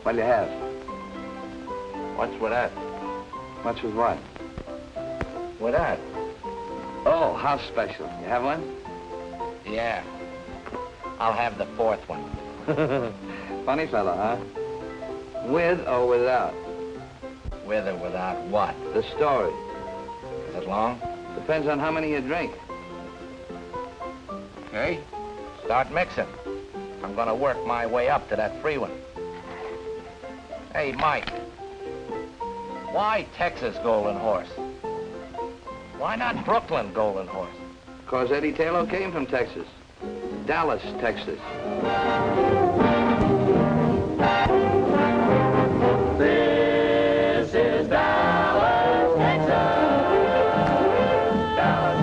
What'll you have? What's with that? What's with what? With that? Oh, house special. You have one? Yeah. I'll have the fourth one. Funny fella, huh? With or without? With or without what? The story. Is it long? Depends on how many you drink. Okay. Start mixing. I'm gonna work my way up to that free one. Hey, Mike. Why Texas Golden Horse? Why not Brooklyn Golden Horse? Because Eddie Taylor came from Texas. Dallas, Texas. This is Dallas, Texas. Dallas,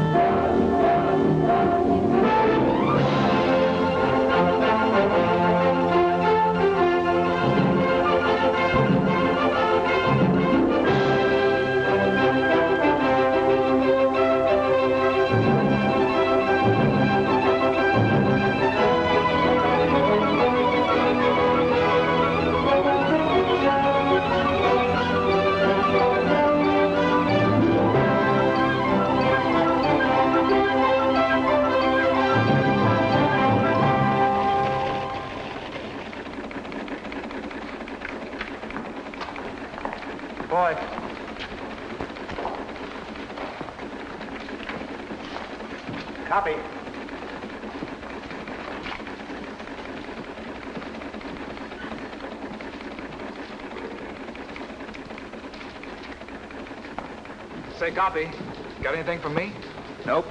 Boy. Copy. Say, copy. Got anything for me? Nope.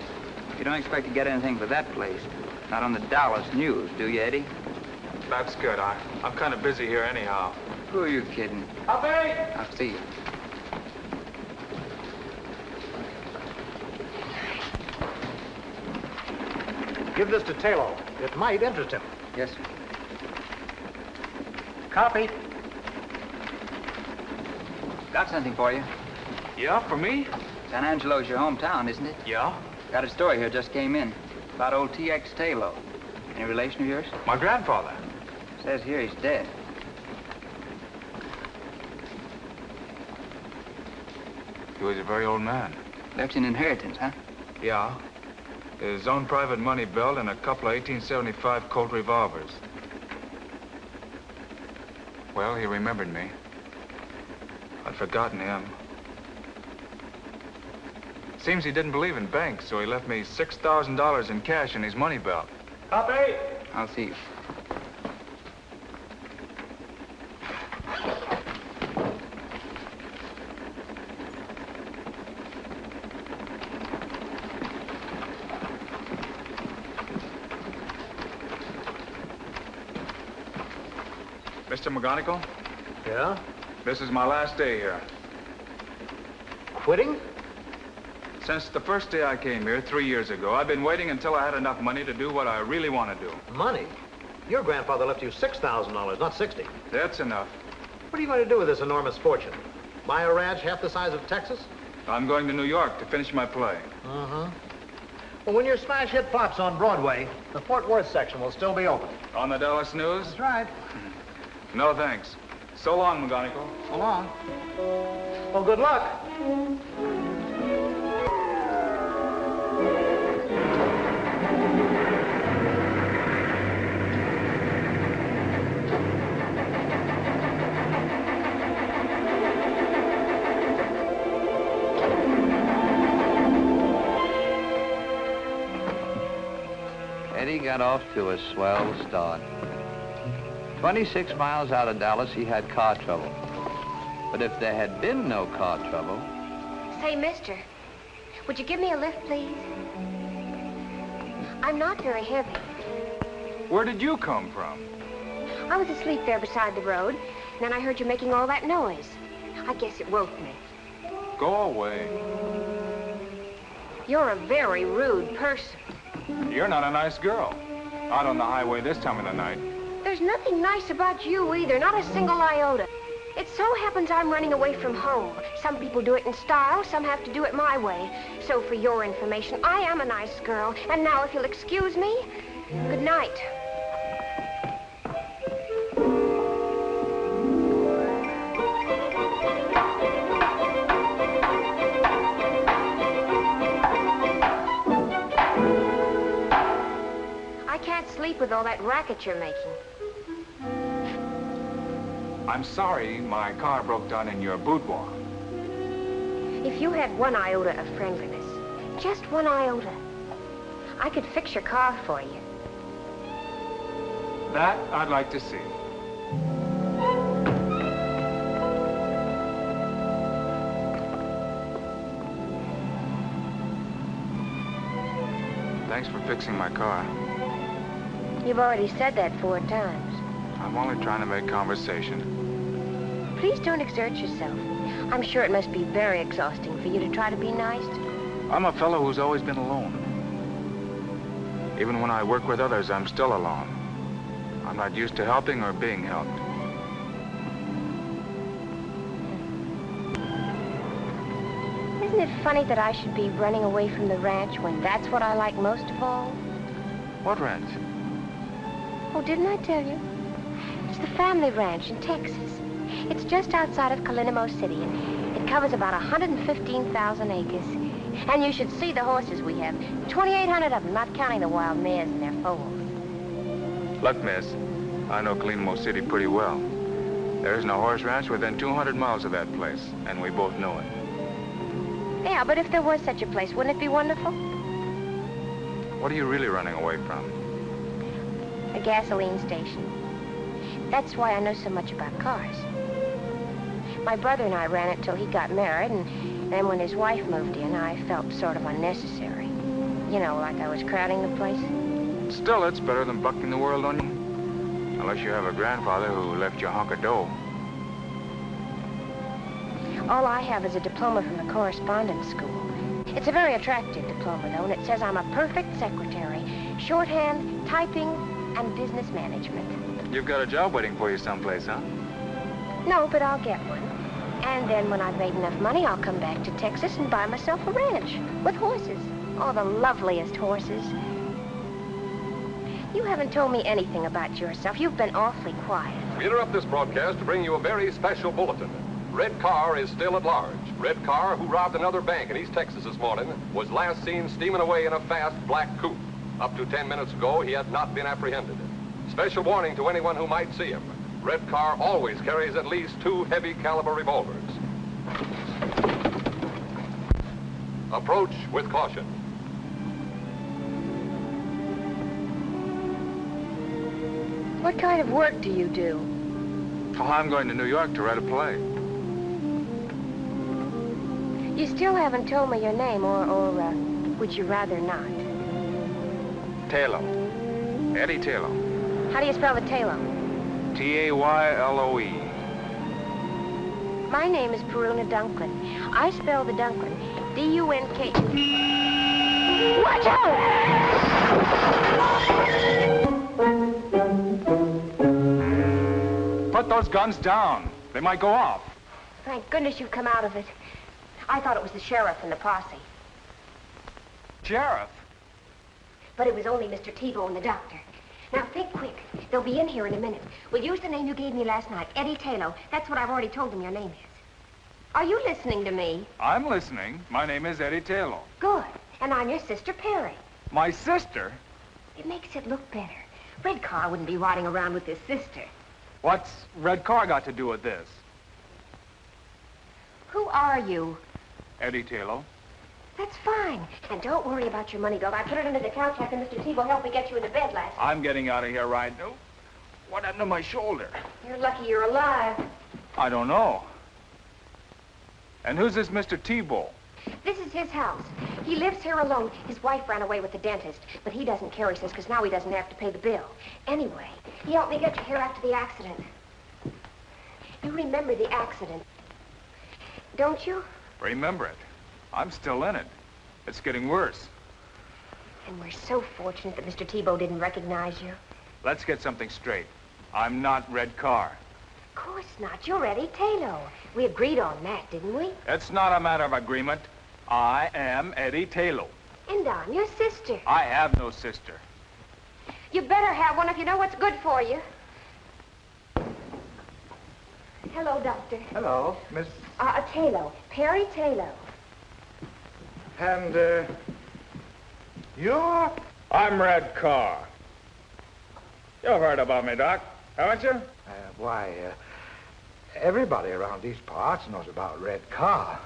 You don't expect to get anything for that place. Not on the Dallas News, do you, Eddie? That's good. I'm kind of busy here anyhow. Who are you kidding? Copy! I'll see you. Give this to Taylor. It might interest him. Yes, sir. Copy. Got something for you. Yeah, for me? San Angelo's your hometown, isn't it? Yeah. Got a story here, just came in. About old T.X. Taylor. Any relation of yours? My grandfather. Says here he's dead. He was a very old man. Left an inheritance, huh? Yeah. His own private money belt and a couple of 1875 Colt revolvers. Well, he remembered me. I'd forgotten him. Seems he didn't believe in banks, so he left me $6,000 in cash in his money belt. Copy! I'll see you. Mr. McGonigal, Yeah? this is my last day here. Quitting? Since the first day I came here 3 years ago, I've been waiting until I had enough money to do what I really want to do. Money? Your grandfather left you $6,000, not 60. That's enough. What are you going to do with this enormous fortune? Buy a ranch half the size of Texas? I'm going to New York to finish my play. Uh-huh. Well, when your smash hit pops on Broadway, the Fort Worth section will still be open. On the Dallas News? That's right. No, thanks. So long, McGonigal. So long. Well, good luck. Eddie got off to a swell start. 26 miles out of Dallas, he had car trouble. But if there had been no car trouble... Say, mister, would you give me a lift, please? I'm not very heavy. Where did you come from? I was asleep there beside the road, and then I heard you making all that noise. I guess it woke me. Go away. You're a very rude person. You're not a nice girl. Out on the highway this time of the night. There's nothing nice about you either, not a single iota. It so happens I'm running away from home. Some people do it in style, some have to do it my way. So for your information, I am a nice girl. And now, if you'll excuse me, good night. sleep with all that racket you're making. I'm sorry my car broke down in your boudoir. If you had one iota of friendliness, just one iota, I could fix your car for you. That I'd like to see. Thanks for fixing my car. You've already said that 4 times. I'm only trying to make conversation. Please don't exert yourself. I'm sure it must be very exhausting for you to try to be nice. I'm a fellow who's always been alone. Even when I work with others, I'm still alone. I'm not used to helping or being helped. Isn't it funny that I should be running away from the ranch when that's what I like most of all? What ranch? Oh, didn't I tell you? It's the family ranch in Texas. It's just outside of Calinamo City, and it covers about 115,000 acres. And you should see the horses we have. 2,800 of them, not counting the wild mares in their foals. Look, miss, I know Calinamo City pretty well. There isn't a horse ranch within 200 miles of that place, and we both know it. Yeah, but if there was such a place, wouldn't it be wonderful? What are you really running away from? A gasoline station. That's why I know so much about cars. My brother and I ran it till he got married, and then when his wife moved in, I felt sort of unnecessary. You know, like I was crowding the place. Still, it's better than bucking the world on you. Unless you have a grandfather who left you a hunk of dough. All I have is a diploma from the correspondence school. It's a very attractive diploma, though, and it says I'm a perfect secretary. Shorthand, typing, and business management. You've got a job waiting for you someplace, huh? No, but I'll get one. And then when I've made enough money, I'll come back to Texas and buy myself a ranch with horses. Oh, the loveliest horses. You haven't told me anything about yourself. You've been awfully quiet. We interrupt this broadcast to bring you a very special bulletin. Red Carr is still at large. Red Carr, who robbed another bank in East Texas this morning, was last seen steaming away in a fast black coupe. Up to 10 minutes ago, he had not been apprehended. Special warning to anyone who might see him. Red Carr always carries at least 2 heavy caliber revolvers. Approach with caution. What kind of work do you do? Oh, I'm going to New York to write a play. You still haven't told me your name, or would you rather not? Tayloe. Eddie Tayloe. How do you spell the Tayloe? T-A-Y-L-O-E. My name is Peruna Dunklin. I spell the Dunklin. D-U-N-K... Watch out! Put those guns down. They might go off. Thank goodness you've come out of it. I thought it was the sheriff and the posse. Sheriff? But it was only Mr. Tebow and the doctor. Now, think quick. They'll be in here in a minute. We'll use the name you gave me last night, Eddie Tayloe. That's what I've already told them your name is. Are you listening to me? I'm listening. My name is Eddie Tayloe. Good. And I'm your sister, Perry. My sister? It makes it look better. Red Carr wouldn't be riding around with his sister. What's Red Carr got to do with this? Who are you? Eddie Tayloe. That's fine. And don't worry about your money belt. I put it under the couch after Mr. Tebow helped me get you into bed last night. I'm getting out of here right now. What happened to my shoulder? You're lucky you're alive. I don't know. And who's this Mr. Tebow? This is his house. He lives here alone. His wife ran away with the dentist, but he doesn't care, he says, because now he doesn't have to pay the bill. Anyway, he helped me get you here after the accident. You remember the accident, don't you? Remember it. I'm still in it. It's getting worse. And we're so fortunate that Mr. Tebow didn't recognize you. Let's get something straight. I'm not Red Carr. Of course not. You're Eddie Tayloe. We agreed on that, didn't we? It's not a matter of agreement. I am Eddie Tayloe. And I'm your sister. I have no sister. You better have one if you know what's good for you. Hello, Doctor. Hello, Miss... Tayloe. Perry Tayloe. And, you're... I'm Red Carr. You've heard about me, Doc, haven't you? Why, everybody around these parts knows about Red Car.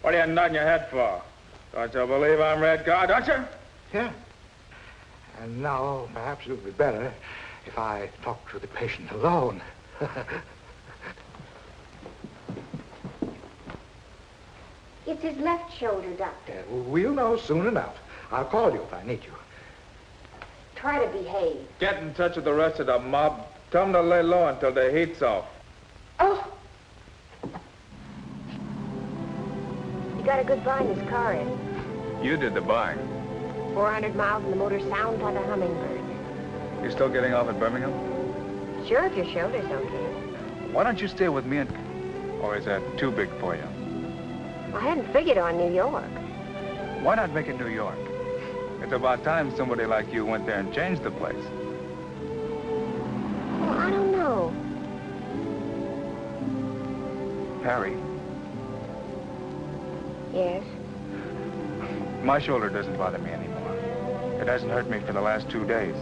What are you nodding your head for? Don't you believe I'm Red Car, don't you? Yeah. And now, perhaps it would be better if I talked to the patient alone. It's his left shoulder, Doctor. Yeah, we'll know soon enough. I'll call you if I need you. Try to behave. Get in touch with the rest of the mob. Tell them to lay low until the heat's off. Oh! You got a good buy in this car, Ed. You did the buying. 400 miles and the motor sounds like a hummingbird. You still getting off at Birmingham? Sure, if your shoulder's okay. Why don't you stay with me and... Or is that too big for you? I hadn't figured on New York. Why not make it New York? It's about time somebody like you went there and changed the place. Well, I don't know. Harry, Yes? my shoulder doesn't bother me anymore. It hasn't hurt me for the last 2 days.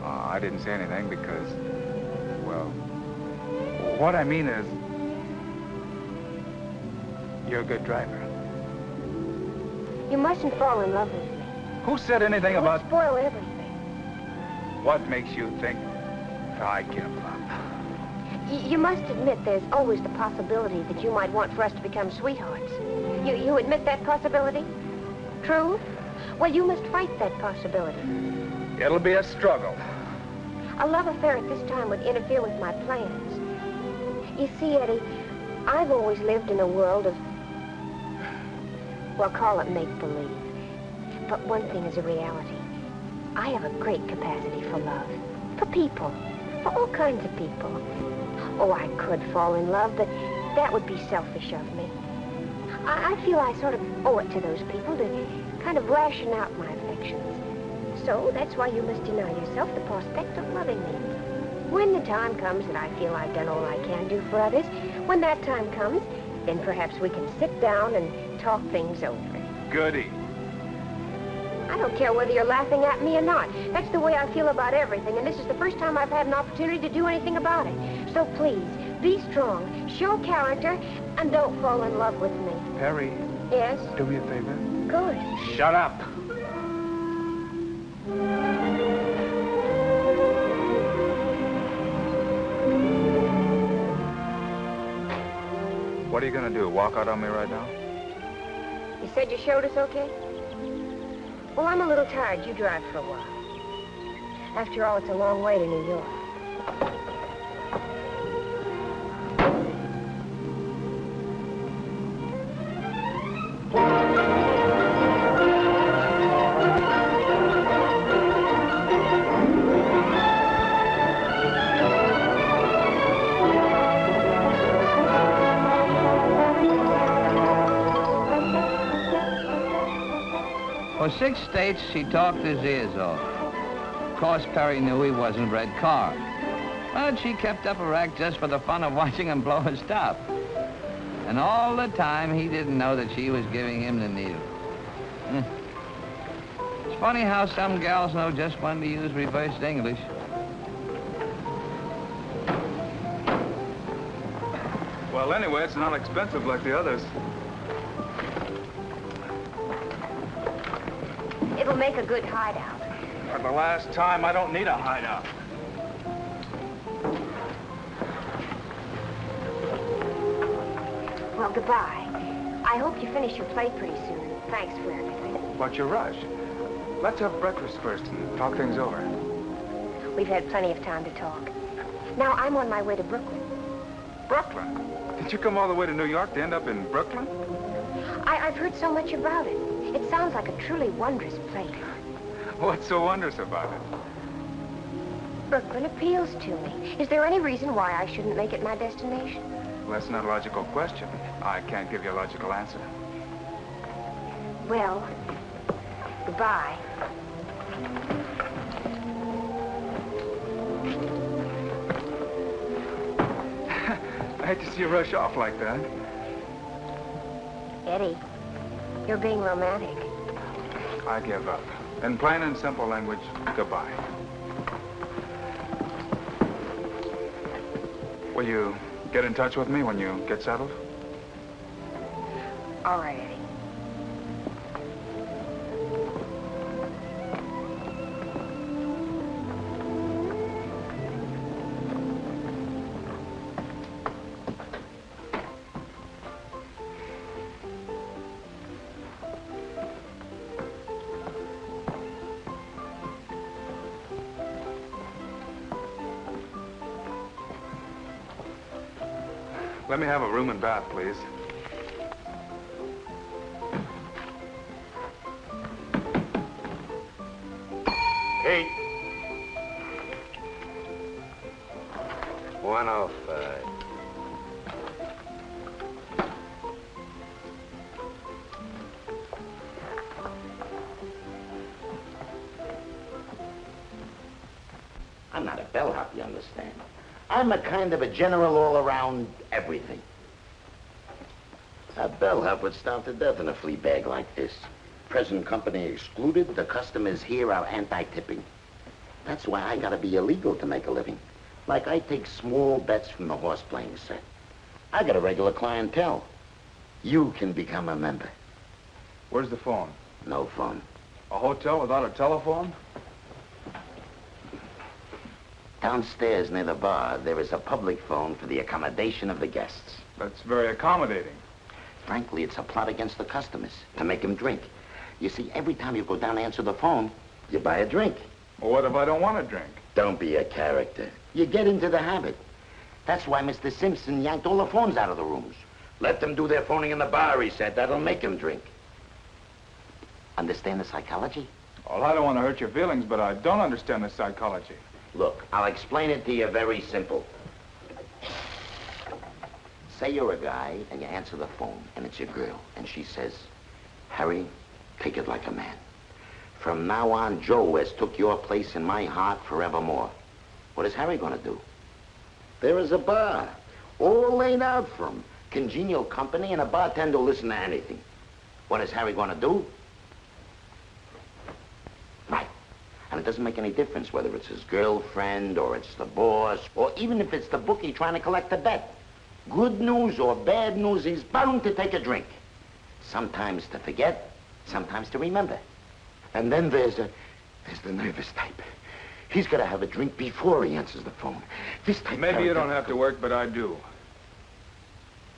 I didn't say anything because, well, what I mean is, you're a good driver. You mustn't fall in love with me. Who said anything It would about... spoil everything. What makes you think I give up? You must admit there's always the possibility that you might want for us to become sweethearts. You admit that possibility? True? Well, you must fight that possibility. It'll be a struggle. A love affair at this time would interfere with my plans. You see, Eddie, I've always lived in a world of, well, call it make-believe. But one thing is a reality. I have a great capacity for love. For people. For all kinds of people. Oh, I could fall in love, but that would be selfish of me. I feel I sort of owe it to those people to kind of ration out my affections. So that's why you must deny yourself the prospect of loving me. When the time comes that I feel I've done all I can do for others, when that time comes, then perhaps we can sit down and talk things over. Goody. I don't care whether you're laughing at me or not. That's the way I feel about everything, and this is the first time I've had an opportunity to do anything about it. So please, be strong, show character, and don't fall in love with me. Harry, Yes? do me a favor. Good. Shut up. What are you gonna do, walk out on me right now? You said your shoulder's okay? Well, I'm a little tired. You drive for a while. After all, it's a long way to New York. For 6 states, she talked his ears off. Of course, Perry knew he wasn't Red Car. But she kept up a rack just for the fun of watching him blow his top. And all the time, he didn't know that she was giving him the needle. It's funny how some gals know just when to use reversed English. Well, anyway, it's not expensive like the others. It'll make a good hideout. For the last time, I don't need a hideout. Well, goodbye. I hope you finish your play pretty soon. Thanks for everything. What's your rush? Let's have breakfast first and talk things over. We've had plenty of time to talk. Now, I'm on my way to Brooklyn. Brooklyn? Did you come all the way to New York to end up in Brooklyn? I've heard so much about it. It sounds like a truly wondrous place. What's so wondrous about it? Brooklyn appeals to me. Is there any reason why I shouldn't make it my destination? Well, that's not a logical question. I can't give you a logical answer. Well, goodbye. I hate to see you rush off like that. Eddie, you're being romantic. I give up. In plain and simple language, goodbye. Will you get in touch with me when you get settled? All right, Eddie. Let me have a room and bath, please. Kate. 105. I'm not a bellhop, you understand. I'm a kind of a general all-around everything. A bellhop would starve to death in a flea bag like this. Present company excluded, the customers here are anti-tipping. That's why I gotta be illegal to make a living. Like I take small bets from the horse playing set. I got a regular clientele. You can become a member. Where's the phone? No phone. A hotel without a telephone? Downstairs near the bar, there is a public phone for the accommodation of the guests. That's very accommodating. Frankly, it's a plot against the customers, to make them drink. You see, every time you go down to answer the phone, you buy a drink. Well, what if I don't want to drink? Don't be a character. You get into the habit. That's why Mr. Simpson yanked all the phones out of the rooms. Let them do their phoning in the bar, he said. That'll make them drink. Understand the psychology? Well, I don't want to hurt your feelings, but I don't understand the psychology. Look, I'll explain it to you very simple. Say you're a guy, and you answer the phone, and it's your girl, and she says, Harry, take it like a man. From now on, Joe has took your place in my heart forevermore. What is Harry gonna do? There is a bar, all laid out for him. Congenial company, and a bartender will listen to anything. What is Harry gonna do? Right. And it doesn't make any difference whether it's his girlfriend, or it's the boss, or even if it's the bookie trying to collect a bet. Good news or bad news, he's bound to take a drink. Sometimes to forget, sometimes to remember. And then there's the nervous type. He's got to have a drink before he answers the phone. This type. Maybe you don't have to work, but I do.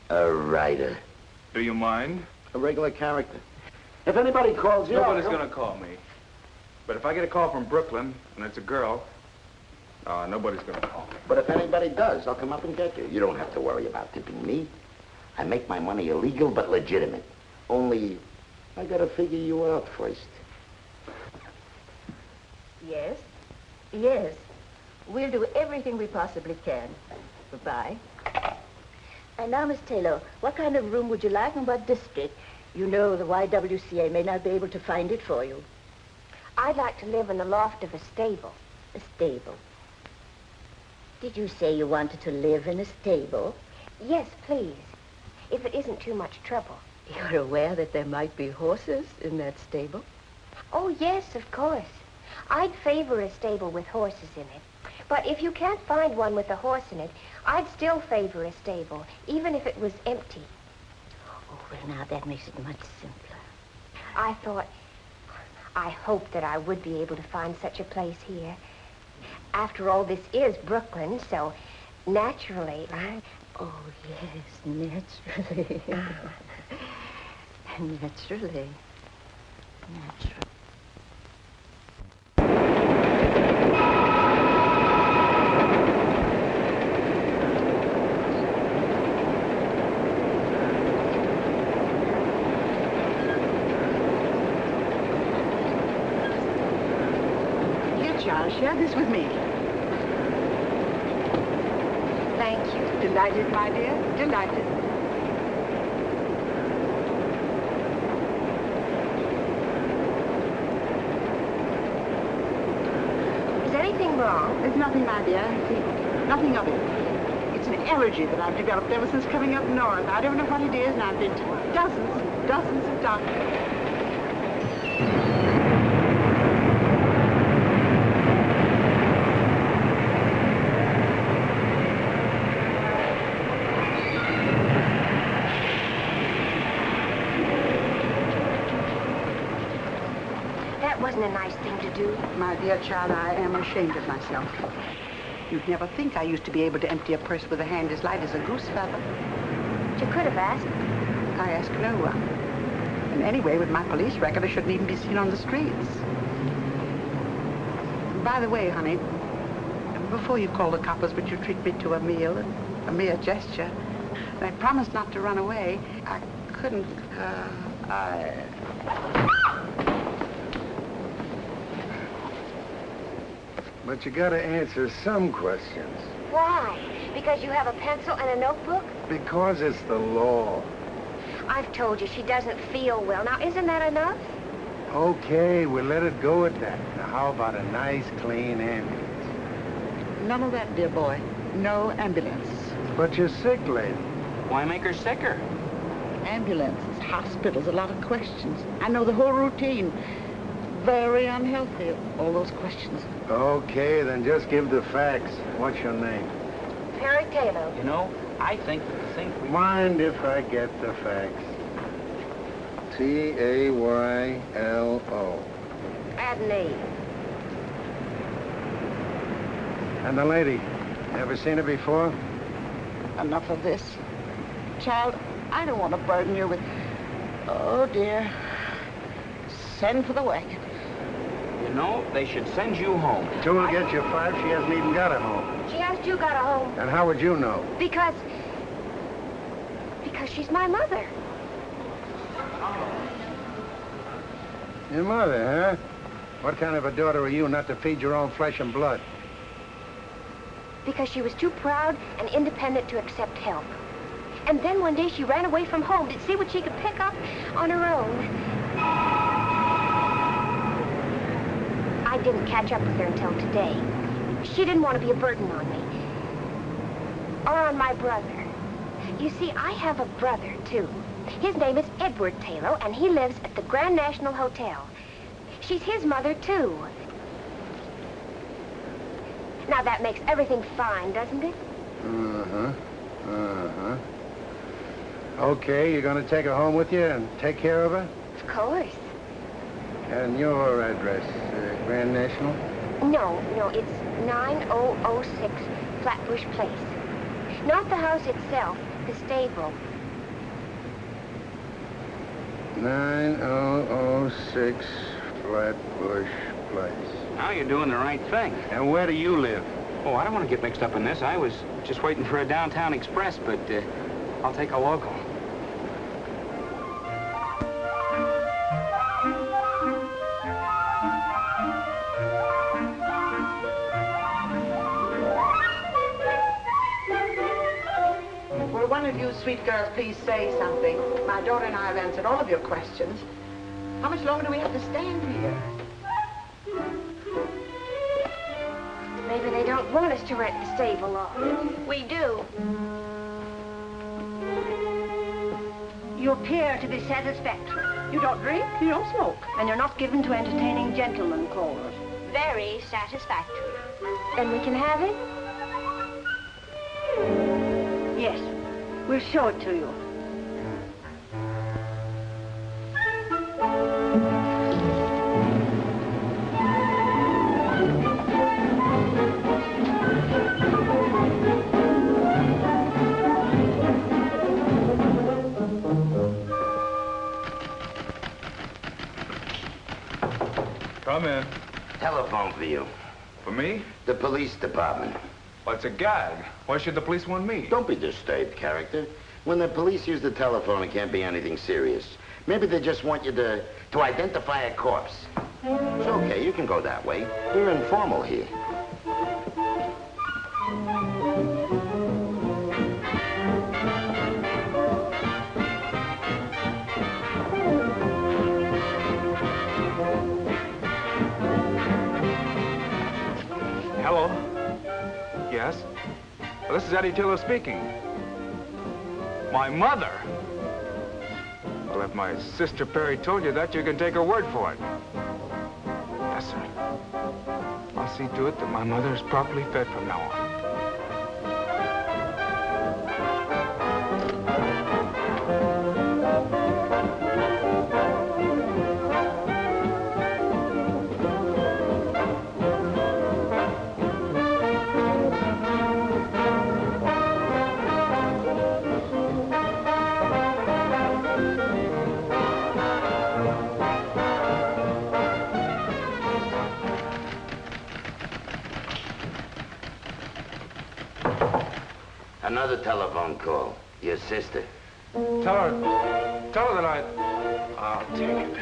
A writer. Do you mind? A regular character. If anybody calls you... Nobody's going to call me. But if I get a call from Brooklyn, and it's a girl, nobody's going to call me. But if anybody does, I'll come up and get you. You don't have to worry about tipping me. I make my money illegal, but legitimate. Only, I got to figure you out first. Yes. Yes. We'll do everything we possibly can. Goodbye. And now, Miss Taylor, what kind of room would you like and what district? You know the YWCA may not be able to find it for you. I'd like to live in the loft of a stable. A stable. Did you say you wanted to live in a stable? Yes, please. If it isn't too much trouble. You're aware that there might be horses in that stable? Oh, yes, of course. I'd favor a stable with horses in it. But if you can't find one with a horse in it, I'd still favor a stable, even if it was empty. Oh, well, now that makes it much simpler. I hoped that I would be able to find such a place here. After all, this is Brooklyn, so naturally... Oh, yes, naturally. Naturally. Naturally. Share this with me. Thank you. Delighted, my dear. Delighted. Is anything wrong? There's nothing, my dear. Nothing of it. It's an allergy that I've developed ever since coming up north. I don't know what it is, and I've been to dozens and dozens of doctors. That wasn't a nice thing to do. My dear child, I am ashamed of myself. You'd never think I used to be able to empty a purse with a hand as light as a goose feather. But you could have asked. I asked no one. And anyway, with my police record, I shouldn't even be seen on the streets. By the way, honey, before you call the coppers, would you treat me to a meal and a mere gesture? And I promised not to run away. I couldn't, But you gotta answer some questions. Why? Because you have a pencil and a notebook? Because it's the law. I've told you she doesn't feel well. Now, isn't that enough? Okay, we'll let it go at that. Now, how about a nice, clean ambulance? none of that, dear boy. No ambulance. But you're sick, lady. Why make her sicker? Ambulances, hospitals, a lot of questions. I know the whole routine. Very unhealthy, all those questions. Okay, then just give the facts. What's your name? Perry Taylor. You know, I think we... Mind if I get the facts? T-A-Y-L-O. Add an E. And the lady, ever seen her before? Enough of this. Child, I don't want to burden you with... Oh, dear. Send for the wagon. You know, they should send you home. Two will get you five. She hasn't even got a home. She asked you got a home. And how would you know? Because she's my mother. Your mother, huh? What kind of a daughter are you not to feed your own flesh and blood? Because she was too proud and independent to accept help. And then one day she ran away from home to see what she could pick up on her own. I didn't catch up with her until today. She didn't want to be a burden on me. Or on my brother. You see, I have a brother, too. His name is Edward Taylor, and he lives at the Grand National Hotel. She's his mother, too. Now, that makes everything fine, doesn't it? Uh-huh. Uh-huh. Okay, you're going to take her home with you and take care of her? Of course. And your address, Grand National? No, it's 9006 Flatbush Place. Not the house itself, the stable. 9006 Flatbush Place. Now you're doing the right thing. And where do you live? Oh, I don't want to get mixed up in this. I was just waiting for a downtown express, but I'll take a local. Will one of you sweet girls please say something? My daughter and I have answered all of your questions. How much longer do we have to stand here? Maybe they don't want us to rent the stable off. We do. You appear to be satisfactory. You don't drink, you don't smoke, and you're not given to entertaining gentlemen callers. Very satisfactory. Then we can have it? Yes, we'll show it to you. Come in. Telephone for you. For me? The police department. Well, it's a gag. Why should the police want me? Don't be disturbed, character. When the police use the telephone, it can't be anything serious. Maybe they just want you to identify a corpse. It's okay, you can go that way. We're informal here. Hello? Yes? Well, this is Audie Taylor speaking. My mother? Well, if my sister Perry told you that, you can take her word for it. Yes, sir. I'll see to it that my mother is properly fed from now on. another telephone call. Your sister. Tell her that I'll take it.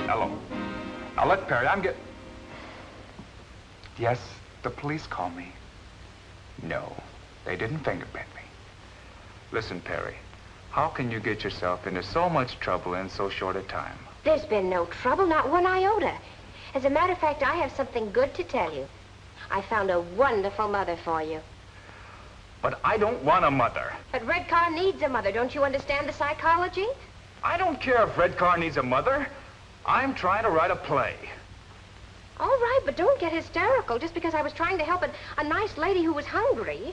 Hello. Now, look, Perry, Yes, the police called me. No, they didn't fingerprint me. Listen, Perry, how can you get yourself into so much trouble in so short a time? There's been no trouble, not one iota. As a matter of fact, I have something good to tell you. I found a wonderful mother for you. But I don't want a mother. But Red Car needs a mother. Don't you understand the psychology? I don't care if Red Car needs a mother. I'm trying to write a play. All right, but don't get hysterical just because I was trying to help a nice lady who was hungry.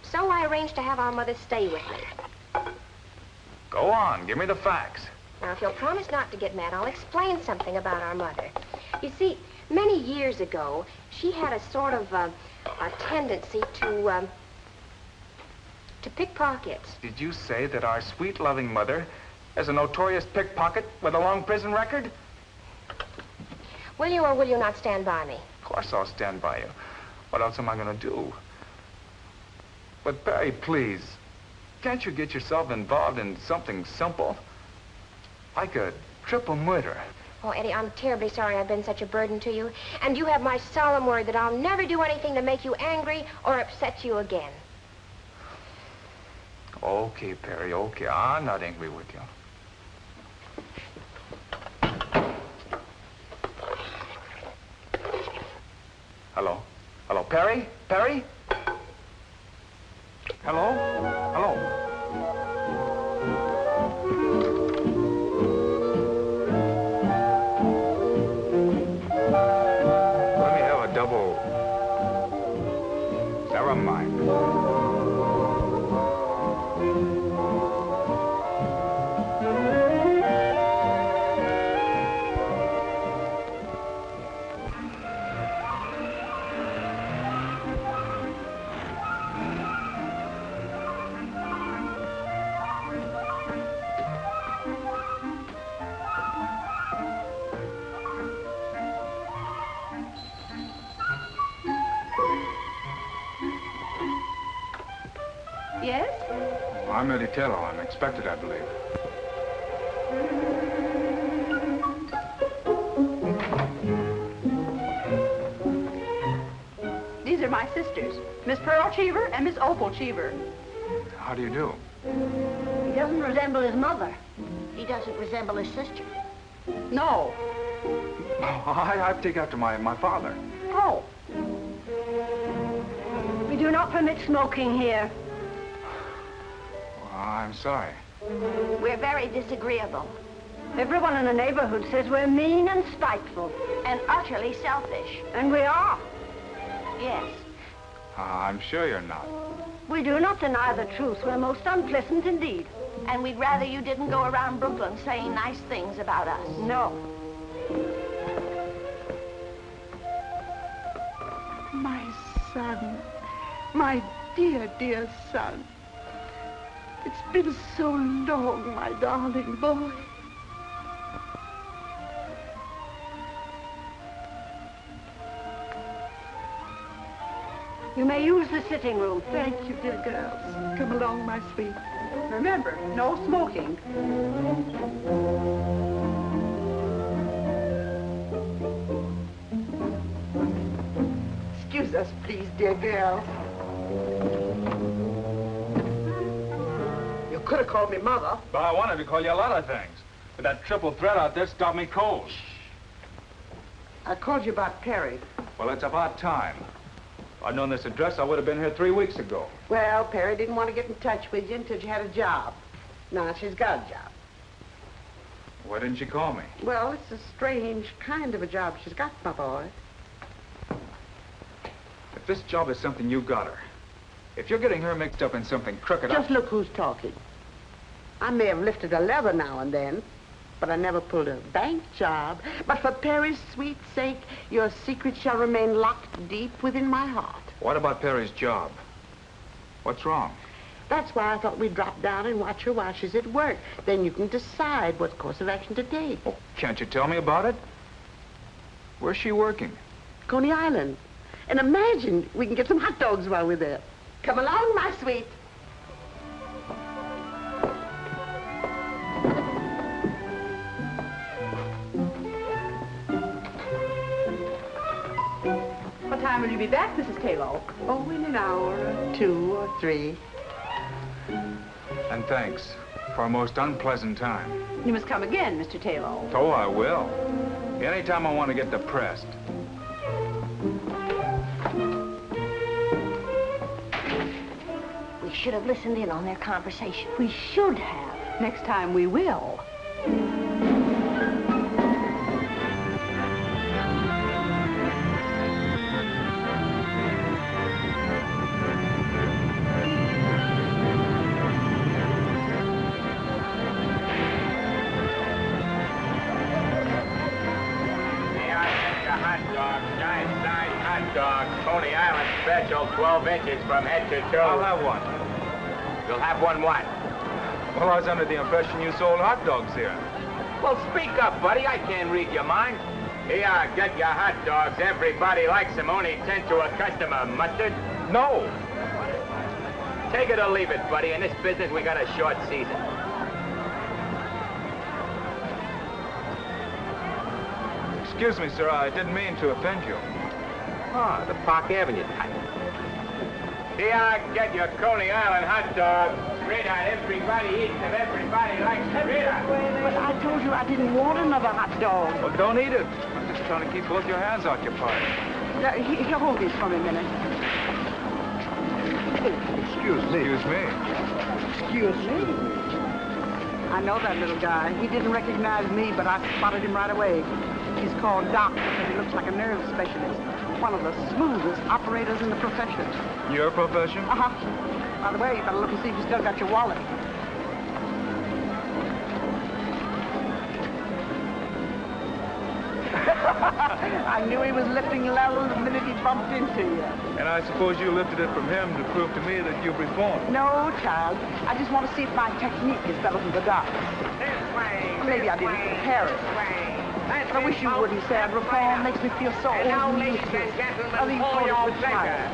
So I arranged to have our mother stay with me. Go on, give me the facts. Now, if you'll promise not to get mad, I'll explain something about our mother. You see, many years ago, she had a sort of a tendency to pickpockets. Did you say that our sweet, loving mother is a notorious pickpocket with a long prison record? Will you or will you not stand by me? Of course I'll stand by you. What else am I going to do? But, Perry, please, can't you get yourself involved in something simple? Like a triple murder. Oh, Eddie, I'm terribly sorry I've been such a burden to you. And you have my solemn word that I'll never do anything to make you angry or upset you again. Okay, Perry, okay. I'm not angry with you. Hello? Hello, Perry? Perry? Hello? Hello? Let me have a double. Never mind. Yes? I'm Eddie Taylor. I'm expected, I believe. These are my sisters, Miss Pearl Cheever and Miss Opal Cheever. How do you do? He doesn't resemble his mother. He doesn't resemble his sister. No. Oh, I take after my father. Oh. We do not permit smoking here. I'm sorry. We're very disagreeable. Everyone in the neighborhood says we're mean and spiteful. And utterly selfish. And we are. Yes. I'm sure you're not. We do not deny the truth. We're most unpleasant indeed. And we'd rather you didn't go around Brooklyn saying nice things about us. No. My son. My dear, dear son. It's been so long, my darling boy. You may use the sitting room. Thank you, dear girls. Come along, my sweet. Remember, no smoking. Excuse us, please, dear girls. You could have called me Mother. But I wanted to call you a lot of things. But that triple threat out there stopped me cold. I called you about Perry. Well, it's about time. If I'd known this address, I would have been here 3 weeks ago. Well, Perry didn't want to get in touch with you until she had a job. Now she's got a job. Why didn't you call me? Well, it's a strange kind of a job she's got, my boy. If this job is something you got her, if you're getting her mixed up in something crooked, Just look who's talking. I may have lifted a lever now and then, but I never pulled a bank job. But for Perry's sweet sake, your secret shall remain locked deep within my heart. What about Perry's job? What's wrong? That's why I thought we'd drop down and watch her while she's at work. Then you can decide what course of action to take. Oh, can't you tell me about it? Where's she working? Coney Island. And imagine we can get some hot dogs while we're there. Come along, my sweet. What time will you be back, Mrs. Taylor? Oh, in an hour or 2 or 3. And thanks for a most unpleasant time. You must come again, Mr. Taylor. Oh, I will. Anytime I want to get depressed. We should have listened in on their conversation. We should have. Next time we will. Coney Island special, 12 inches from head to toe. I'll have one. You'll have one what? Well, I was under the impression you sold hot dogs here. Well, speak up, buddy. I can't read your mind. Here, get your hot dogs. Everybody likes them. Only 10 to a customer. Mustard? No. Take it or leave it, buddy. In this business, we got a short season. Excuse me, sir. I didn't mean to offend you. Ah, the Park Avenue type. Here, get your Coney Island hot dogs. Rita, everybody eats them. Everybody likes them. Rita. But I told you I didn't want another hot dog. Well, don't eat it. I'm just trying to keep both your hands occupied. Here, hold these for me a minute. Excuse me. Excuse me. Excuse me. I know that little guy. He didn't recognize me, but I spotted him right away. He's called Doc because he looks like a nerve specialist. One of the smoothest operators in the profession. Your profession? Uh-huh. By the way, you better look and see if you still got your wallet. I knew he was lifting levels the minute he bumped into you. And I suppose you lifted it from him to prove to me that you've reformed. No, child. I just want to see if my technique is better than the Doc's. Maybe I didn't prepare it. But I wish you wouldn't say I'd reform. Makes me feel so old Now, and ladies useless. and gentlemen, Other for folks your would try. pleasure,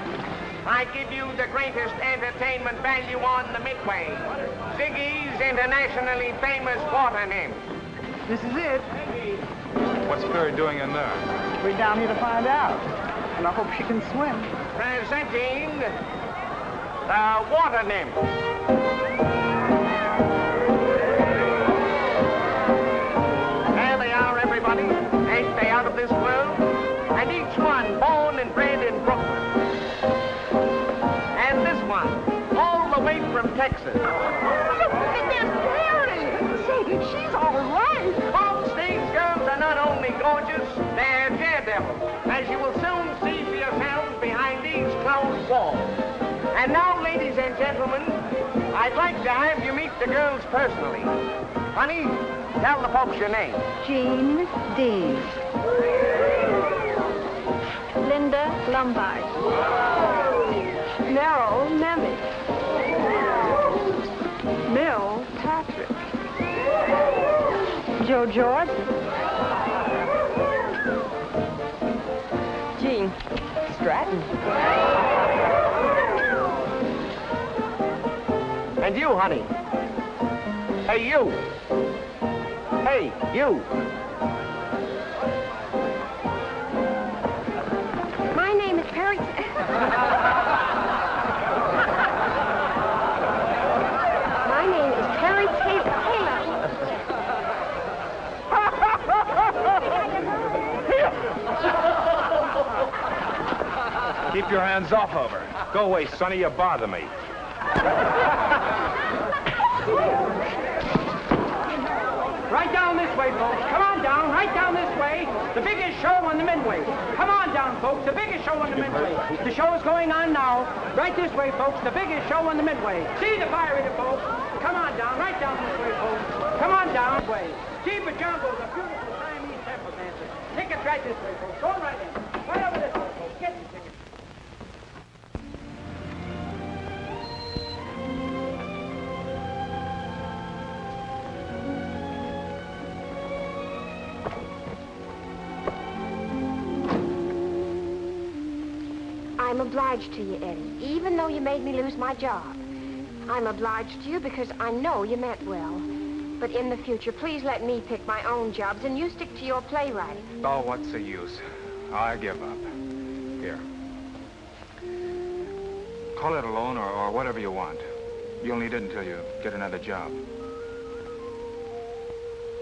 I give you the greatest entertainment value on the Midway. Ziggy's internationally famous water nymph. This is it. What's Perry doing in there? We're down here to find out. And I hope she can swim. Presenting the water nymph. There they are, everybody. Ain't they out of this world? And each one born and bred in Brooklyn. And this one, all the way from Texas. Miss Perry! Say, she's all right. Folks, these girls are not only gorgeous, they're daredevils, as you will soon see for yourselves behind these closed walls. And now, ladies and gentlemen, I'd like to have you meet the girls personally. Honey, tell the folks your name. Jean Dean. Linda Lombard. Merrill Nemeth. Mill Patrick. Joe Jordan. Jean Stratton. And you, honey. Hey, you. Hey, you. My name is Perry. My name is Perry Taylor. Keep your hands off of her. Go away, Sonny. You bother me. Right down this way, folks. Come on down, right down this way. The biggest show on the Midway. Come on down, folks. The biggest show on the Midway. The show is going on now. Right this way, folks. The biggest show on the Midway. See the fire in it, folks. Come on down, right down this way, folks. Come on down. Way. Jeepers Jumbo's a beautiful Siamese temple dancer. Tickets right this way, folks. Go right in. Right over this way, folks. Get your tickets. I'm obliged to you, Eddie, even though you made me lose my job. I'm obliged to you because I know you meant well. But in the future, please let me pick my own jobs and you stick to your playwriting. Oh, what's the use? I give up. Here. Call it a loan or whatever you want. You'll need it until you get another job.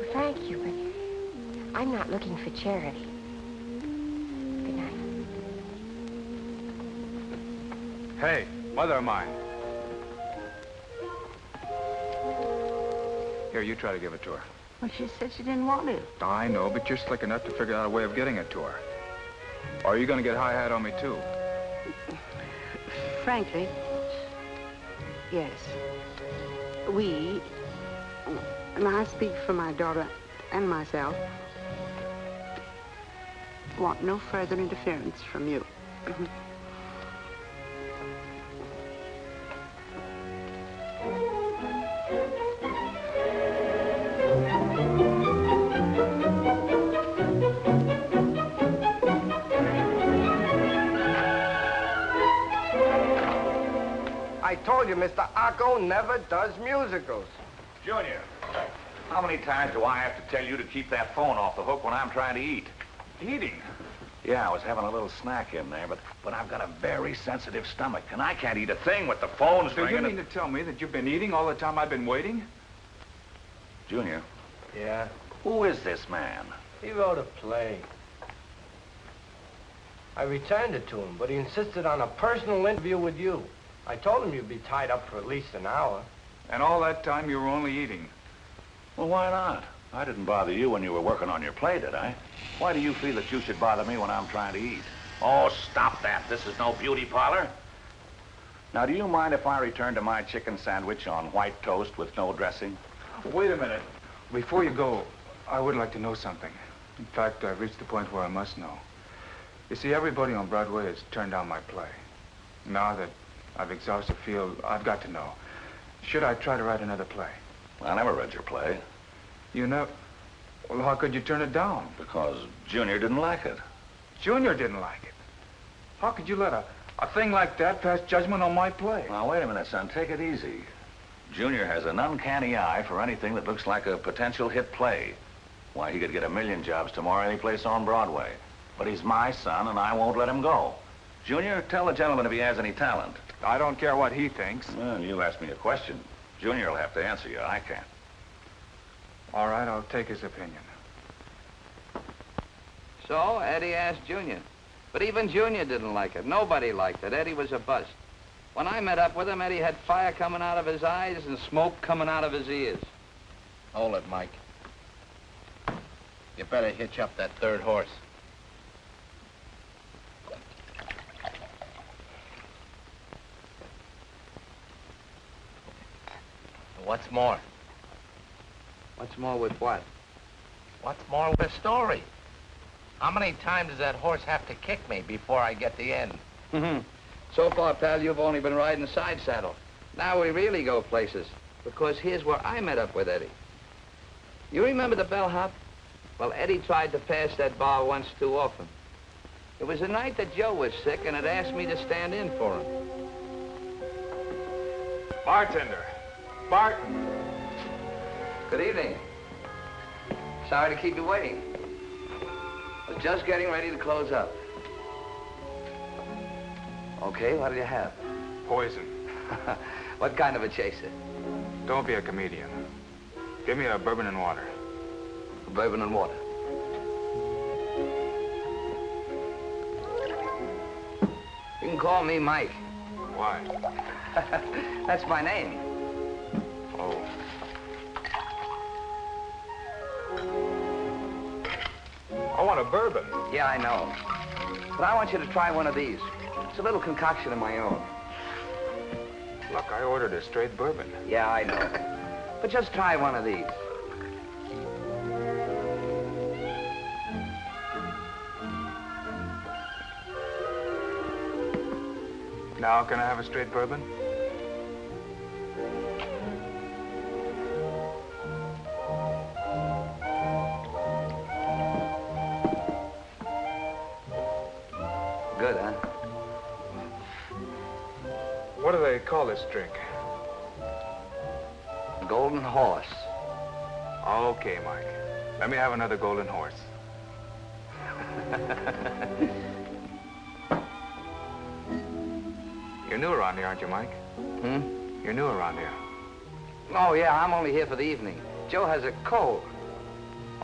Well, thank you, but I'm not looking for charity. Good night. Hey, mother of mine. Here, you try to give it to her. Well, she said she didn't want to. I know, but you're slick enough to figure out a way of getting it to her. Or are you going to get high-hat on me, too? Frankly, yes. We, and I speak for my daughter and myself, want no further interference from you. I told you, Mr. Acco never does musicals. Junior, how many times do I have to tell you to keep that phone off the hook when I'm trying to eat? Eating? Yeah, I was having a little snack in there, but I've got a very sensitive stomach, and I can't eat a thing with the phones Do you ringing. mean to tell me that you've been eating all the time I've been waiting? Junior, Yeah? who is this man? He wrote a play. I returned it to him, but he insisted on a personal interview with you. I told him you'd be tied up for at least an hour. And all that time you were only eating? Well, why not? I didn't bother you when you were working on your play, did I? Why do you feel that you should bother me when I'm trying to eat? Oh, stop that. This is no beauty parlor. Now, do you mind if I return to my chicken sandwich on white toast with no dressing? Wait a minute. Before you go, I would like to know something. In fact, I've reached the point where I must know. You see, everybody on Broadway has turned down my play. Now that I've exhausted the field, I've got to know. Should I try to write another play? I never read your play. You know, well, how could you turn it down? Because Junior didn't like it. Junior didn't like it. How could you let a thing like that pass judgment on my play? Now, wait a minute, son. Take it easy. Junior has an uncanny eye for anything that looks like a potential hit play. Why, he could get 1,000,000 jobs tomorrow any place on Broadway. But he's my son, and I won't let him go. Junior, tell the gentleman if he has any talent. I don't care what he thinks. Well, you asked me a question. Junior will have to answer you. I can't. All right, I'll take his opinion. So Eddie asked Junior. But even Junior didn't like it. Nobody liked it. Eddie was a bust. When I met up with him, Eddie had fire coming out of his eyes and smoke coming out of his ears. Hold it, Mike. You better hitch up that third horse. What's more? What's more with what? What's more with the story? How many times does that horse have to kick me before I get the end? So far, pal, you've only been riding side saddle. Now we really go places, because here's where I met up with Eddie. You remember the bellhop? Well, Eddie tried to pass that bar once too often. It was the night that Joe was sick and had asked me to stand in for him. Bartender. Bart. Good evening. Sorry to keep you waiting. I was just getting ready to close up. Okay, what do you have? Poison. What kind of a chaser? Don't be a comedian. Give me a bourbon and water. Bourbon and water. You can call me Mike. Why? That's my name. Oh. I want a bourbon. Yeah, I know. But I want you to try one of these. It's a little concoction of my own. Look, I ordered a straight bourbon. Yeah, I know. But just try one of these. Now, can I have a straight bourbon? Good, huh? call this drink? Golden Horse. Okay, Mike. Let me have another golden horse. You're new around here, aren't you, Mike? Hmm? You're new around here. Oh, yeah, I'm only here for the evening. Joe has a cold.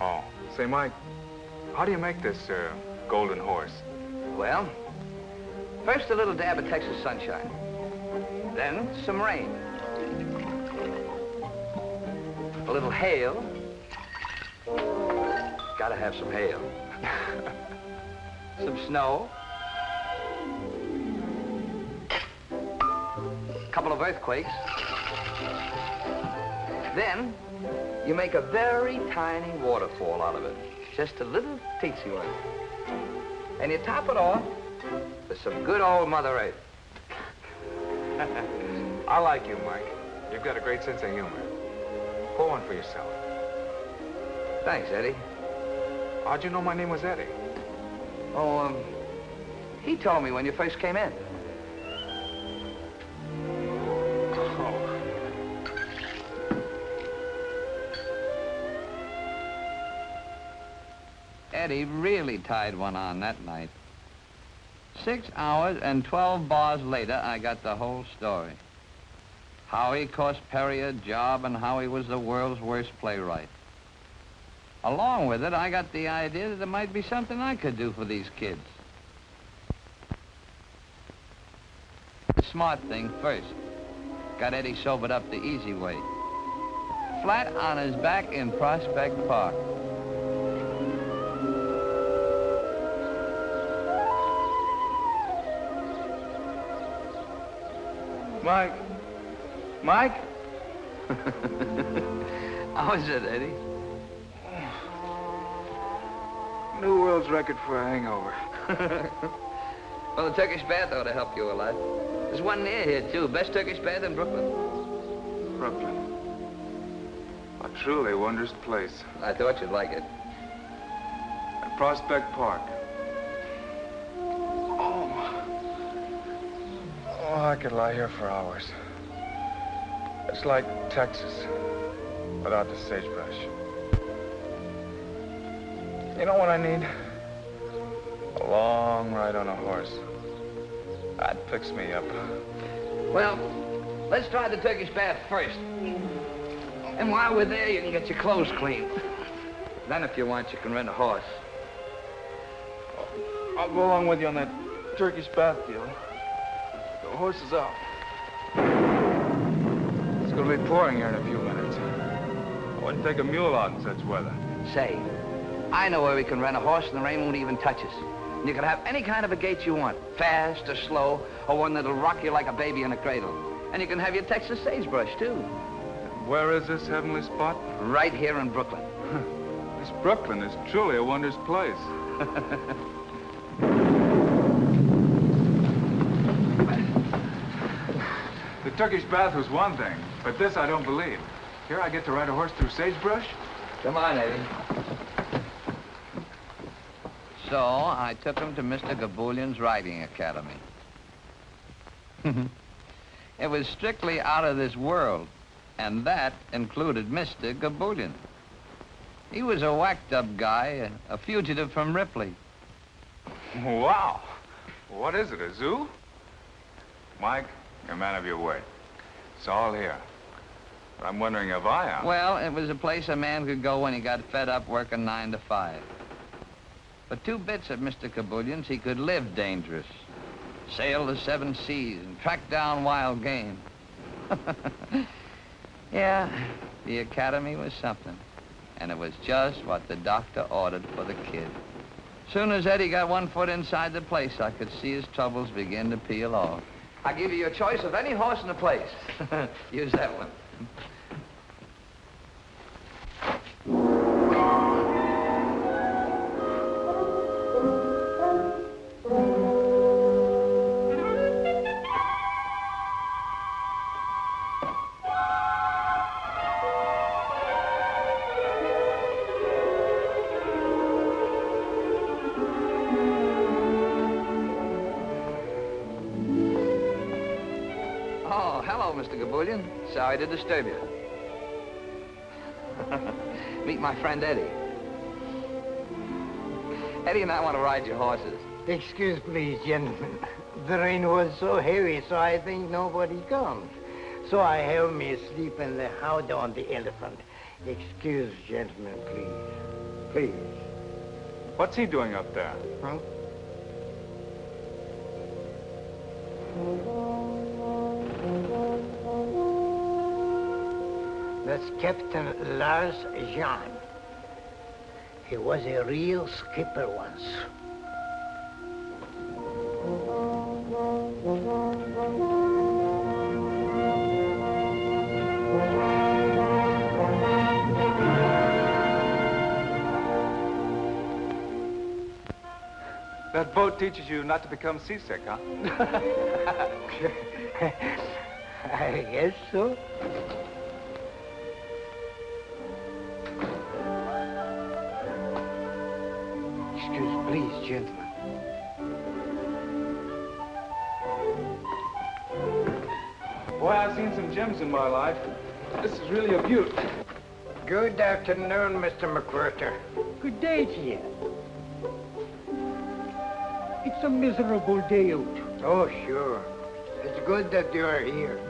Oh. Say, Mike, how do you make this, golden horse? Well, first a little dab of Texas sunshine. Then some rain. A little hail. Gotta have some hail. Some snow. A couple of earthquakes. Then you make a very tiny waterfall out of it. Just a little teensy one. And you top it off with some good old Mother Earth. I like you, Mike. You've got a great sense of humor. Pour one for yourself. Thanks, Eddie. How'd you know my name was Eddie? Oh, he told me when you first came in. Eddie really tied one on that night. 6 hours and 12 bars later, I got the whole story. How he cost Perry a job and how he was the world's worst playwright. Along with it, I got the idea that there might be something I could do for these kids. The smart thing first. Got Eddie sobered up the easy way. Flat on his back in Prospect Park. Mike? Mike? How is it, Eddie? New world's record for a hangover. Well, the Turkish bath ought to help you a lot. There's one near here, too. Best Turkish bath in Brooklyn. Brooklyn. A truly wondrous place. I thought you'd like it. At Prospect Park. Oh, I could lie here for hours. It's like Texas, without the sagebrush. You know what I need? A long ride on a horse. That'd fix me up. Well, let's try the Turkish bath first. And while we're there, you can get your clothes clean. Then, if you want, you can rent a horse. I'll go along with you on that Turkish bath deal. The horse is off. It's gonna be pouring here in a few minutes. I wouldn't take a mule out in such weather. Say, I know where we can rent a horse and the rain won't even touch us. And you can have any kind of a gait you want, fast or slow, or one that'll rock you like a baby in a cradle. And you can have your Texas sagebrush, too. Where is this heavenly spot? Right here in Brooklyn. This Brooklyn is truly a wondrous place. The Turkish bath was one thing, but this I don't believe. Here I get to ride a horse through sagebrush? Come on, Eddie. So I took him to Mr. Gabulian's riding academy. It was strictly out of this world, and that included Mr. Gabulian. He was a whacked-up guy, a fugitive from Ripley. Wow. What is it, a zoo? Mike, you're a man of your word. It's all here. But I'm wondering if I am. Well, it was a place a man could go when he got fed up working 9 to 5. For 2 bits at Mr. Gabulian's, he could live dangerous, sail the 7 seas, and track down wild game. Yeah, the academy was something. And it was just what the doctor ordered for the kid. Soon as Eddie got 1 foot inside the place, I could see his troubles begin to peel off. I give you your choice of any horse in the place. Use that one. Oh, Hello, Mr. Gabulian. Sorry to disturb you. Meet my friend Eddie. Eddie and I want to ride your horses. Excuse, please, gentlemen. The rain was so heavy, so I think nobody comes. So I have me sleep in the house on the elephant. Excuse, gentlemen, please. Please. What's he doing up there? Huh? That's Captain Lars Jean. He was a real skipper once. That boat teaches you not to become seasick, huh? I guess so. Excuse, please, gentlemen. Boy, I've seen some gems in my life. This is really a beaut. Good afternoon, Mr. McWhirter. Good day to you. It's a miserable day out. Oh, sure. It's good that you are here.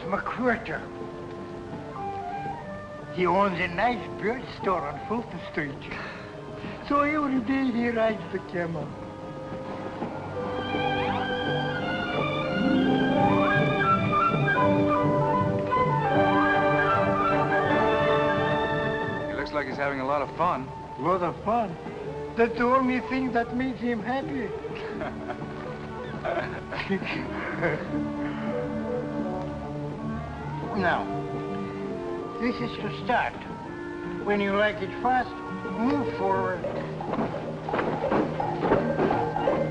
McWhirter. He owns a nice bird store on Fulton Street. So every day he rides the camel. He looks like he's having a lot of fun. A lot of fun? That's the only thing that makes him happy. Now, this is to start. When you like it fast, move forward.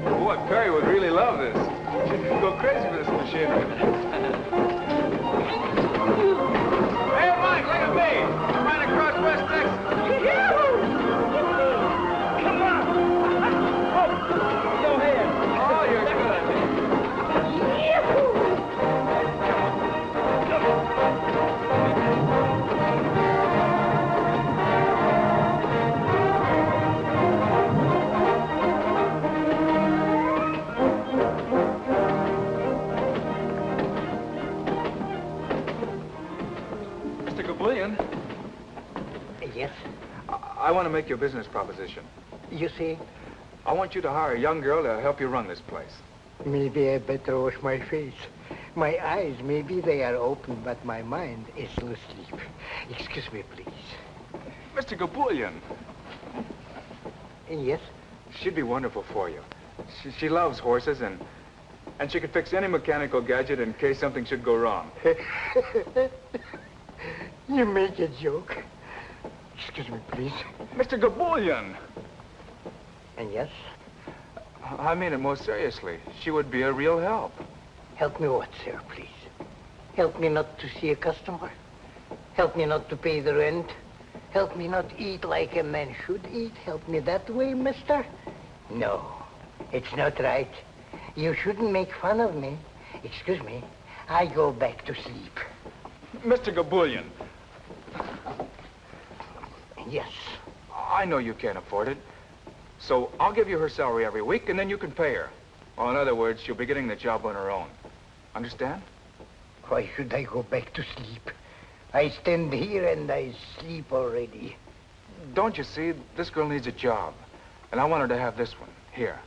Boy, Perry would really love this. She'd go crazy for this machinery. Hey, Mike, look at me. I'm right across West Texas. Come on. Oh, go ahead. Oh, you're good. Yes? I want to make you a business proposition. You see? I want you to hire a young girl to help you run this place. Maybe I better wash my face. My eyes, maybe they are open, but my mind is still asleep. Excuse me, please. Mr. Gabulian. Yes? She'd be wonderful for you. She loves horses, and she could fix any mechanical gadget in case something should go wrong. You make a joke. Excuse me, please. Mr. Gabulian! And yes? I mean it most seriously. She would be a real help. Help me what, sir, please? Help me not to see a customer? Help me not to pay the rent? Help me not eat like a man should eat? Help me that way, mister? No, it's not right. You shouldn't make fun of me. Excuse me, I go back to sleep. Mr. Gabulian. Yes. I know you can't afford it. So I'll give you her salary every week, and then you can pay her. Well, in other words, she'll be getting the job on her own. Understand? Why should I go back to sleep? I stand here and I sleep already. Don't you see? This girl needs a job. And I want her to have this one, here.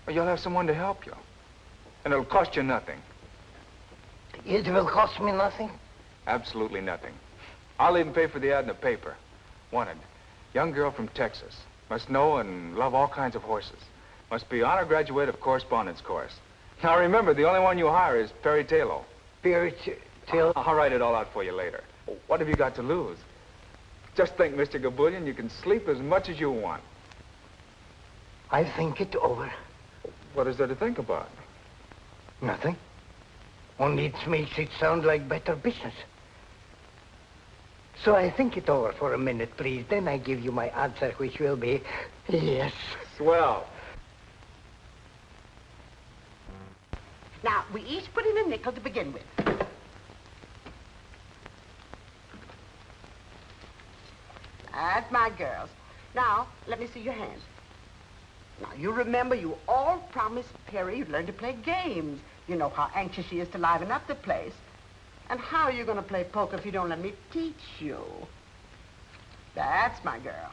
Well, you'll have someone to help you. And it'll cost you nothing. It will cost me nothing? Absolutely nothing. I'll even pay for the ad in the paper. Wanted. Young girl from Texas. Must know and love all kinds of horses. Must be honor graduate of correspondence course. Now remember, the only one you hire is Perry Taylor. Perry Taylor? I'll write it all out for you later. What have you got to lose? Just think, Mr. Gabullion, you can sleep as much as you want. I'll think it over. What is there to think about? Nothing. Only it makes it sound like better business. So I think it over for a minute, please. Then I give you my answer, which will be yes. Swell. Now, we each put in a nickel to begin with. That's my girls. Now, let me see your hands. Now, you remember you all promised Perry you'd learn to play games. You know how anxious she is to liven up the place. And how are you going to play poker if you don't let me teach you? That's my girl.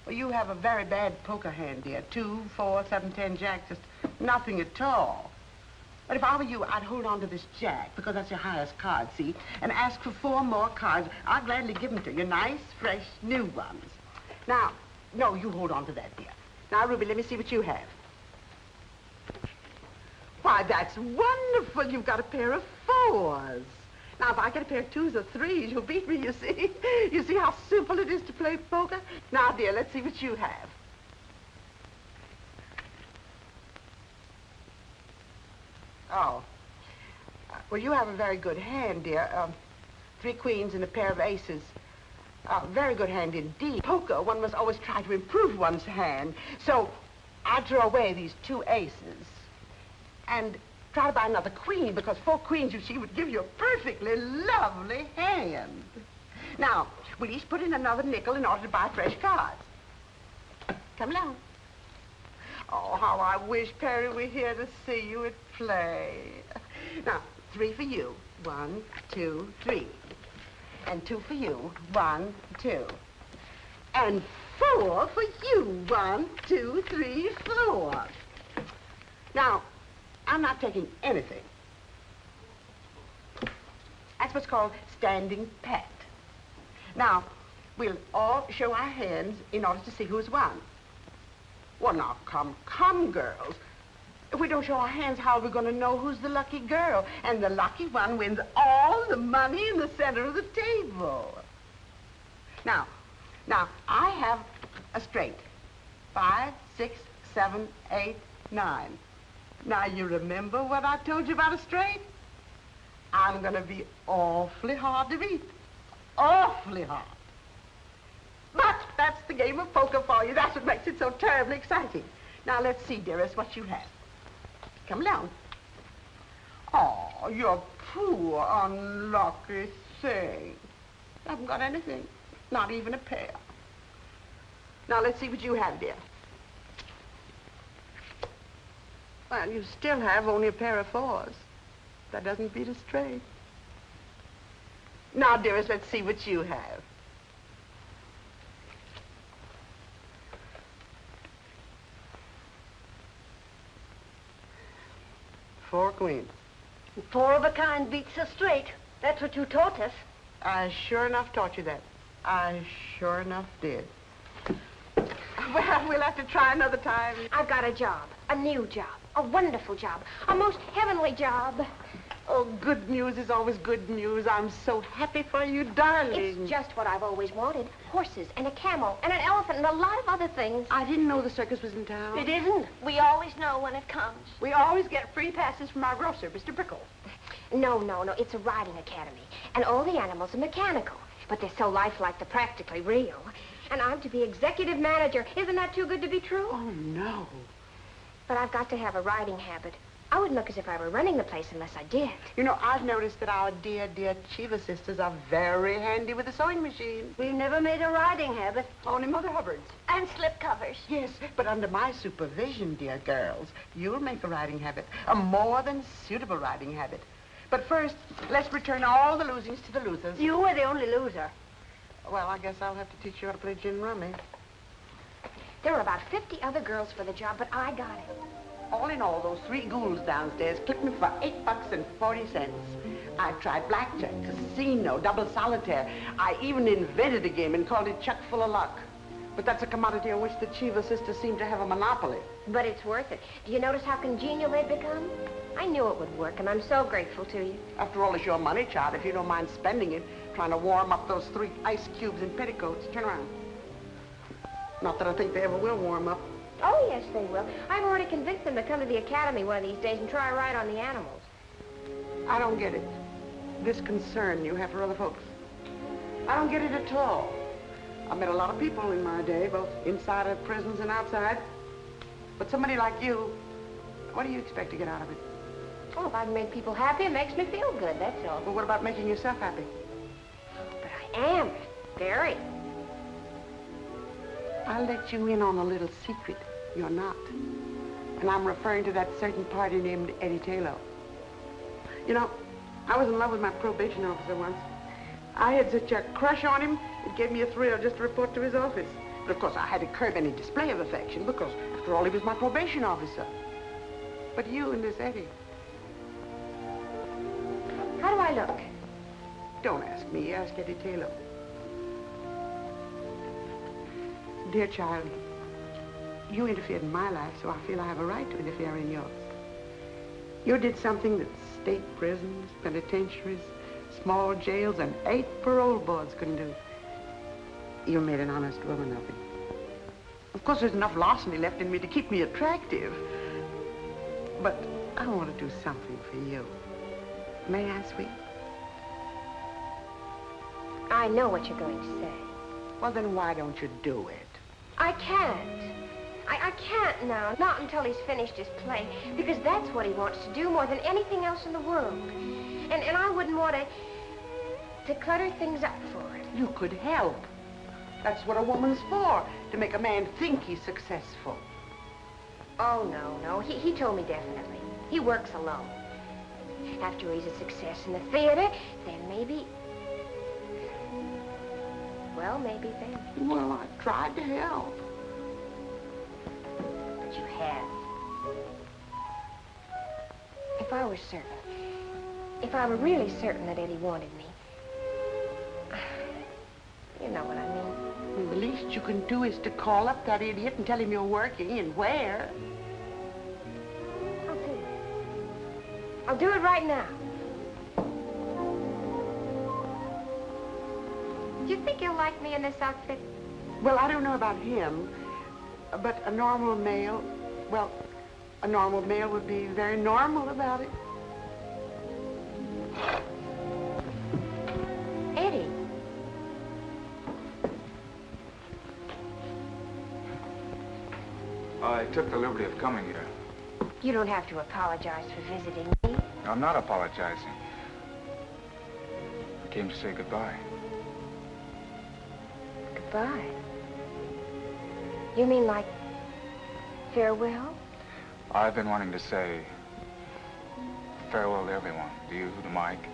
Well, you have a very bad poker hand, dear. 2, 4, 7, 10, jack, just nothing at all. But if I were you, I'd hold on to this jack, because that's your highest card, see? And ask for 4 more cards. I'll gladly give them to you. Nice, fresh, new ones. Now, no, you hold on to that, dear. Now, Ruby, let me see what you have. Why, that's wonderful. You've got a pair of 4s. Now, if I get a pair of 2s or 3s, you'll beat me, you see. You see how simple it is to play poker? Now, dear, let's see what you have. Oh. Well, you have a very good hand, dear. 3 queens and a pair of aces. Very good hand indeed. Poker, one must always try to improve one's hand. So, I'll throw away these 2 aces and try to buy another queen, because 4 queens, you see, would give you a perfectly lovely hand. Now, we'll each put in another nickel in order to buy fresh cards. Come along. Oh, how I wish Perry were here to see you at play. Now, 3 for you. 1, 2, 3. And 2 for you. 1, 2. And 4 for you. 1, 2, 3, 4. Now, I'm not taking anything. That's what's called standing pat. Now, we'll all show our hands in order to see who's won. Well, now, come, girls. If we don't show our hands, how are we going to know who's the lucky girl? And the lucky one wins all the money in the center of the table. Now, I have a straight. 5, 6, 7, 8, 9. Now, you remember what I told you about a straight? I'm going to be awfully hard to beat. Awfully hard. But that's the game of poker for you. That's what makes it so terribly exciting. Now, let's see, dearest, what you have. Come along. Oh, you poor, unlucky thing. I haven't got anything. Not even a pair. Now, let's see what you have, dear. Well, you still have only a pair of 4s. That doesn't beat a straight. Now, dearest, let's see what you have. Four queens. 4 of a kind beats a straight. That's what you taught us. I sure enough taught you that. I sure enough did. Well, we'll have to try another time. I've got a job, a new job, a wonderful job, a most heavenly job. Oh, good news is always good news. I'm so happy for you, darling. It's just what I've always wanted. Horses and a camel and an elephant and a lot of other things. I didn't know the circus was in town. It isn't. We always know when it comes. We always get free passes from our grocer, Mr. Brickle. No. It's a riding academy. And all the animals are mechanical. But they're so lifelike they're practically real. And I'm to be executive manager. Isn't that too good to be true? Oh, no. But I've got to have a riding habit. I wouldn't look as if I were running the place unless I did. You know, I've noticed that our dear, dear Chiva sisters are very handy with the sewing machine. We've never made a riding habit. Only Mother Hubbard's. And slip covers. Yes, but under my supervision, dear girls, you'll make a riding habit, a more than suitable riding habit. But first, let's return all the losings to the losers. You were the only loser. Well, I guess I'll have to teach you how to play gin rummy. There were about 50 other girls for the job, but I got it. All in all, those three ghouls downstairs clipped me for $8.40. I tried blackjack, casino, double solitaire. I even invented a game and called it Chuck Full of Luck. But that's a commodity on which the Cheever sisters seem to have a monopoly. But it's worth it. Do you notice how congenial they've become? I knew it would work, and I'm so grateful to you. After all, it's your money, child. If you don't mind spending it, trying to warm up those 3 ice cubes in petticoats. Turn around. Not that I think they ever will warm up. Oh, yes, they will. I've already convinced them to come to the academy one of these days and try right on the animals. I don't get it. This concern you have for other folks. I don't get it at all. I've met a lot of people in my day, both inside of prisons and outside. But somebody like you, what do you expect to get out of it? Oh, if I've made people happy, it makes me feel good, that's all. Well, what about making yourself happy? But I am. Very. I'll let you in on a little secret. You're not. And I'm referring to that certain party named Eddie Taylor. You know, I was in love with my probation officer once. I had such a crush on him, it gave me a thrill just to report to his office. But of course, I had to curb any display of affection because, after all, he was my probation officer. But you and this Eddie. How do I look? Don't ask me, ask Eddie Taylor. Dear child, you interfered in my life, so I feel I have a right to interfere in yours. You did something that state prisons, penitentiaries, small jails, and 8 parole boards couldn't do. You made an honest woman of me. Of course, there's enough larceny left in me to keep me attractive. But I want to do something for you. May I, sweet? I know what you're going to say. Well, then why don't you do it? I can't. I can't now, not until he's finished his play, because that's what he wants to do more than anything else in the world. And I wouldn't want to clutter things up for him. You could help. That's what a woman's for, to make a man think he's successful. Oh, no. He told me definitely. He works alone. After he's a success in the theater, then maybe... Well, maybe then. Well, I tried to help. But you have. If I were certain, if I were really certain that Eddie wanted me, you know what I mean. Well, the least you can do is to call up that idiot and tell him you're working and where. I'll do it. I'll do it right now. Do you think he'll like me in this outfit? Well, I don't know about him, but a normal male, well, a normal male would be very normal about it. Eddie. I took the liberty of coming here. You don't have to apologize for visiting me. I'm not apologizing. I came to say goodbye. Goodbye? You mean like farewell? I've been wanting to say farewell to everyone. To you, to Mike,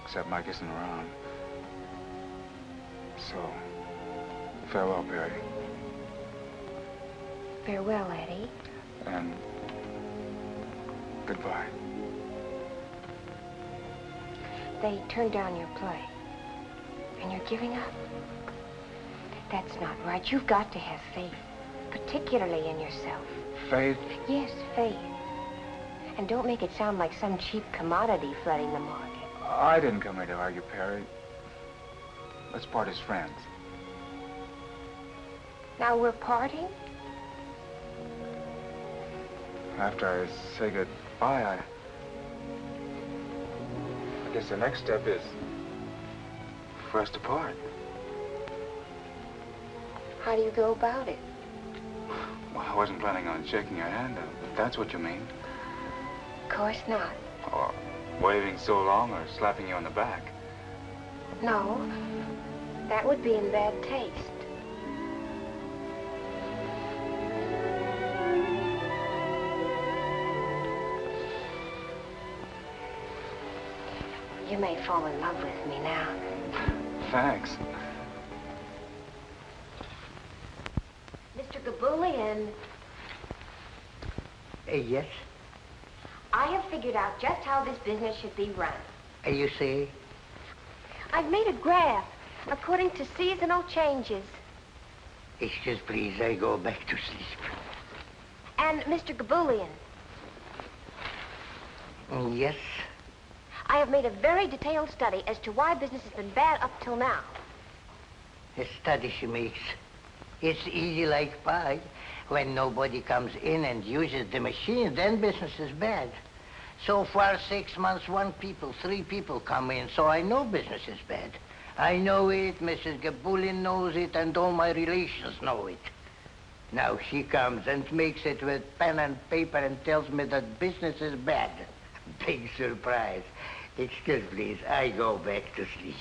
except Mike isn't around. So, farewell, Perry. Farewell, Eddie. And goodbye. They turned down your play. And you're giving up? That's not right. You've got to have faith. Particularly in yourself. Faith? Yes, faith. And don't make it sound like some cheap commodity flooding the market. I didn't come here to argue, Perry. Let's part as friends. Now we're parting? After I say goodbye, I guess the next step is for us to part. How do you go about it? Well, I wasn't planning on shaking your hand, if that's what you mean. Of course not. Or waving so long or slapping you on the back. No. That would be in bad taste. You may fall in love with me now. Thanks. Mr. Gaboulian. Yes? I have figured out just how this business should be run. You see? I've made a graph according to seasonal changes. Excuse, please, I go back to sleep. And Mr. Gabulian, Yes? I have made a very detailed study as to why business has been bad up till now. The study she makes. It's easy like pie. When nobody comes in and uses the machine, then business is bad. So far, 6 months, 3 people come in, so I know business is bad. I know it, Mrs. Gabulian knows it, and all my relations know it. Now she comes and makes it with pen and paper and tells me that business is bad. Big surprise. Excuse, please, I go back to sleep.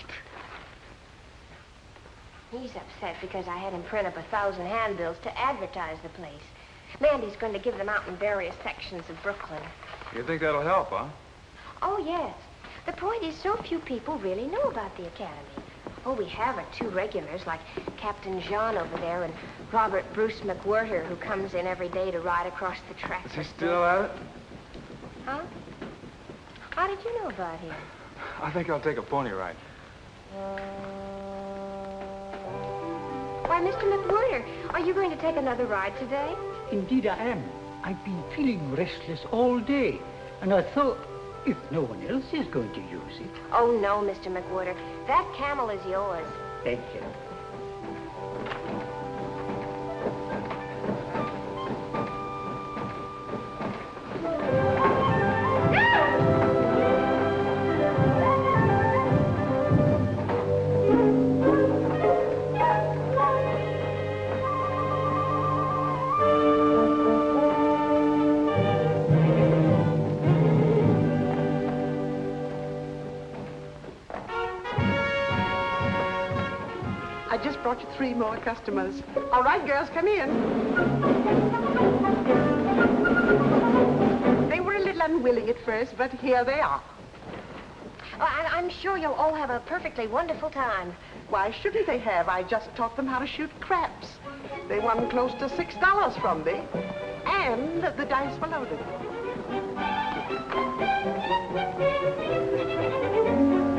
He's upset because I had him print up 1,000 handbills to advertise the place. Mandy's going to give them out in various sections of Brooklyn. You think that'll help, huh? Oh, yes. The point is, so few people really know about the Academy. Oh, we have 2 regulars, like Captain Jean over there and Robert Bruce McWhirter, who comes in every day to ride across the track. Is he still at it? Huh? How did you know about him? I think I'll take a pony ride. Why, Mr. McWhirter, are you going to take another ride today? Indeed I am. I've been feeling restless all day, and I thought, if no one else is going to use it... Oh, no, Mr. McWhirter. That camel is yours. Thank you. I just brought you 3 more customers. All right, girls, come in. They were a little unwilling at first, but here they are. I'm sure you'll all have a perfectly wonderful time. Why shouldn't they have? I just taught them how to shoot craps. They won close to $6 from me, and the dice were loaded.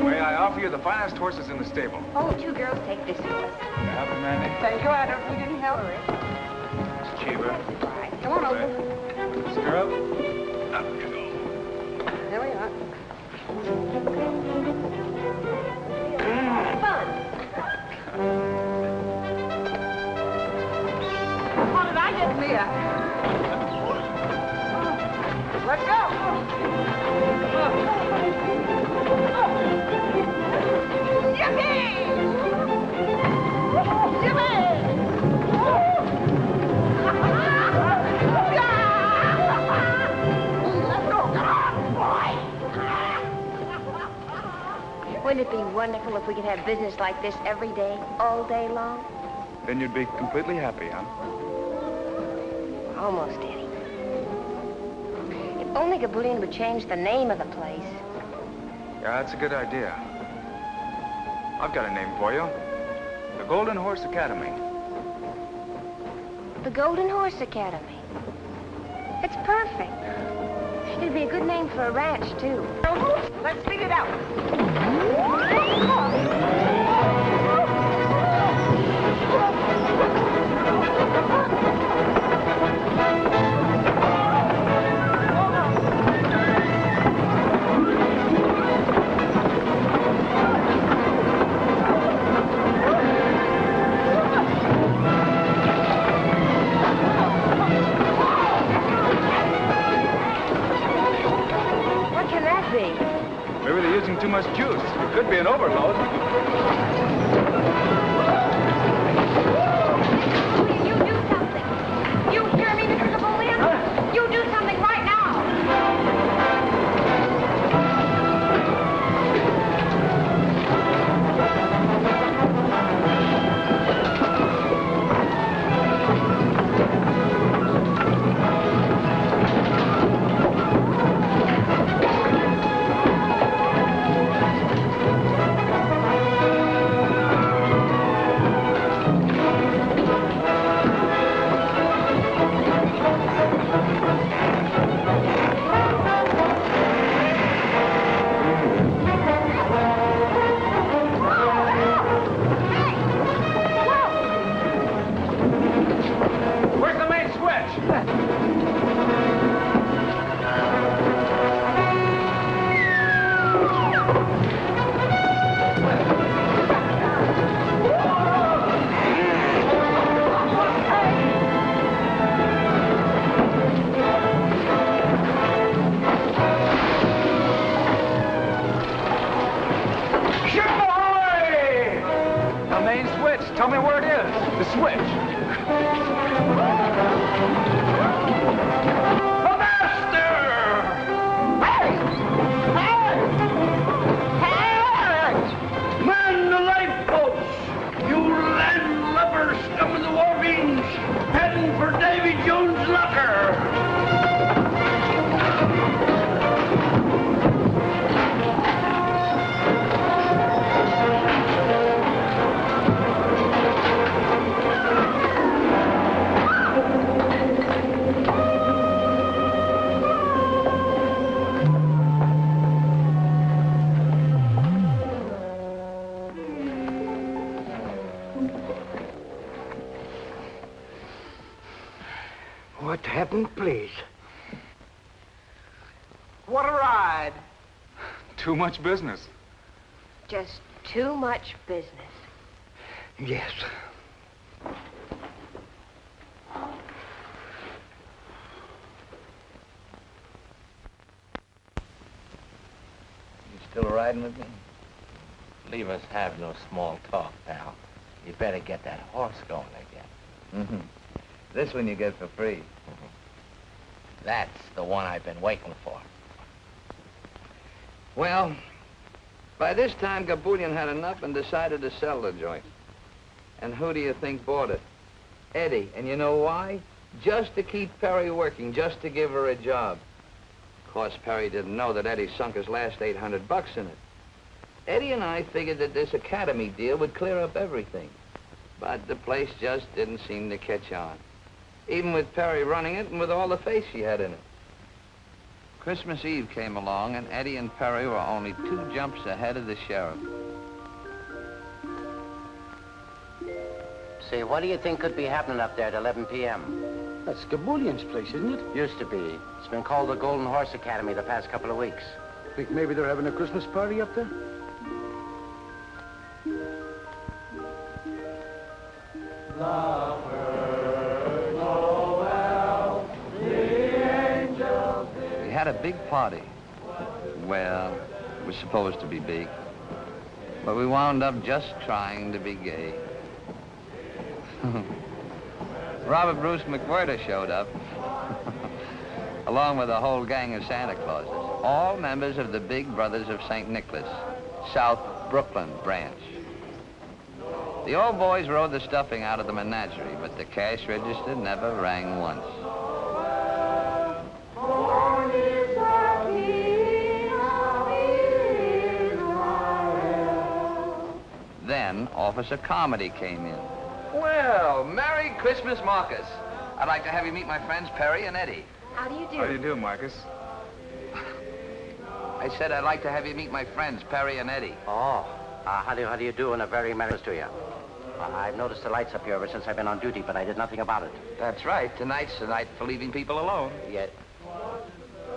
May I offer you the finest horses in the stable? Oh, 2 girls take this one. Happy, Mandy? Thank you, Adam. We didn't help. It's cheaper. All right, come on over. Stirrup. Up you go. There we are. Fun. What did I get, Leah? Let's go. Wouldn't it be wonderful if we could have business like this every day, all day long? Then you'd be completely happy, huh? Almost, Eddie. If only Gabulian would change the name of the place. Yeah, that's a good idea. I've got a name for you. The Golden Horse Academy. The Golden Horse Academy. It's perfect. It'd be a good name for a ranch, too. Let's figure it out. What can that be? Maybe they're using too much juice. It could be an overload. You do something. You hear me, Mr. Gabulian? You do something right now. again for Davy Jones Lucker. What happened, please? What a ride. Too much business. Just too much business. Yes. You still riding with me? Leave us have no small talk, pal. You better get that horse going again. Mm-hmm. This one you get for free. That's the one I've been waiting for. Well, by this time, Gabulian had enough and decided to sell the joint. And who do you think bought it? Eddie. And you know why? Just to keep Perry working, just to give her a job. Of course, Perry didn't know that Eddie sunk his last $800 in it. Eddie and I figured that this Academy deal would clear up everything. But the place just didn't seem to catch on. Even with Perry running it and with all the faith she had in it. Christmas Eve came along, and Eddie and Perry were only 2 jumps ahead of the sheriff. Say, what do you think could be happening up there at 11 p.m.? That's Gabulian's place, isn't it? Used to be. It's been called the Golden Horse Academy the past couple of weeks. Think maybe they're having a Christmas party up there? We had a big party. Well, it was supposed to be big. But we wound up just trying to be gay. Robert Bruce McWhirter showed up, along with a whole gang of Santa Clauses, all members of the Big Brothers of St. Nicholas, South Brooklyn branch. The old boys rode the stuffing out of the menagerie, but the cash register never rang once. Then Officer Comedy came in. Well, Merry Christmas, Marcus. I'd like to have you meet my friends Perry and Eddie. How do you do? How do you do, Marcus? I said I'd like to have you meet my friends Perry and Eddie. Oh, how do you do, and a very merry to you. I've noticed the lights up here ever since I've been on duty, but I did nothing about it. That's right. Tonight's the night for leaving people alone. Yeah.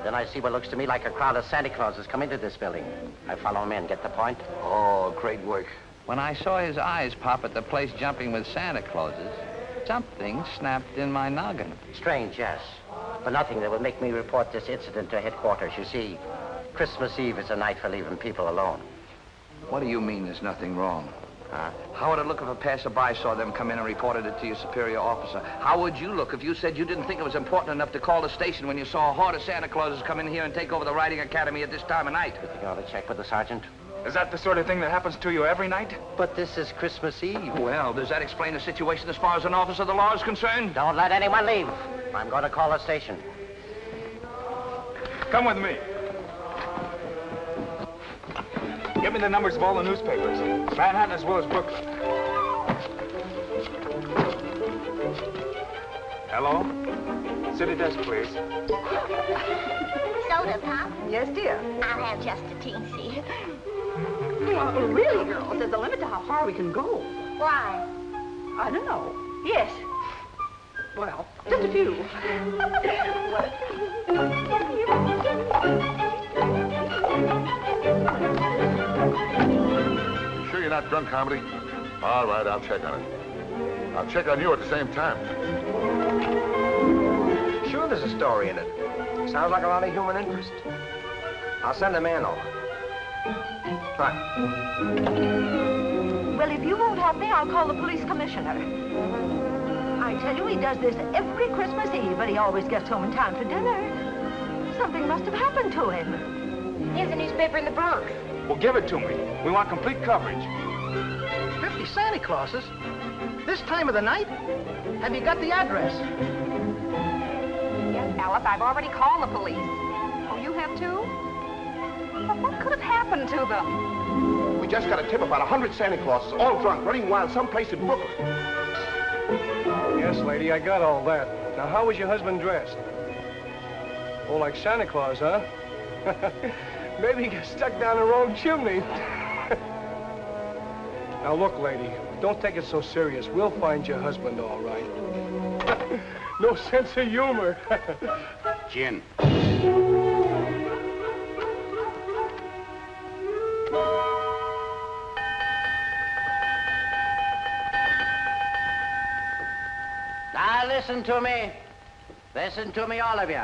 Then I see what looks to me like a crowd of Santa Clauses come into this building. I follow them in. Get the point? Oh, great work. When I saw his eyes pop at the place jumping with Santa Clauses, something snapped in my noggin. Strange, yes. But nothing that would make me report this incident to headquarters. You see, Christmas Eve is a night for leaving people alone. What do you mean there's nothing wrong? How would it look if a passerby saw them come in and reported it to your superior officer? How would you look if you said you didn't think it was important enough to call the station when you saw a horde of Santa Clauses come in here and take over the Riding Academy at this time of night? You think I ought to check with the sergeant? Is that the sort of thing that happens to you every night? But this is Christmas Eve. Well, does that explain the situation as far as an officer of the law is concerned? Don't let anyone leave. I'm going to call the station. Come with me. Give me the numbers of all the newspapers. Manhattan as well as Brooklyn. Hello? City desk, please. Soda, Pop? Yes, dear. I'll have just a teensy. Well, really, girls, there's a limit to how far we can go. Why? I don't know. Yes. Well, just a few. Sure you're not drunk, Comedy? All right, I'll check on it. I'll check on you at the same time. Sure there's a story in it. Sounds like a lot of human interest. I'll send a man over. Right. Well, if you won't help me, I'll call the police commissioner. I tell you, he does this every Christmas Eve, but he always gets home in time for dinner. Something must have happened to him. Here's a newspaper in the Bronx. Well, give it to me. We want complete coverage. 50 Santa Clauses? This time of the night? Have you got the address? Yes, Alice, I've already called the police. Oh, you have too? But what could have happened to them? We just got a tip about 100 Santa Clauses, all drunk, running wild someplace in Brooklyn. Yes, lady, I got all that. Now, how was your husband dressed? Oh, like Santa Claus, huh? Maybe he got stuck down the wrong chimney. Now, look, lady, don't take it so serious. We'll find your husband, all right. No sense of humor. Gin. Now listen to me. Listen to me, all of you.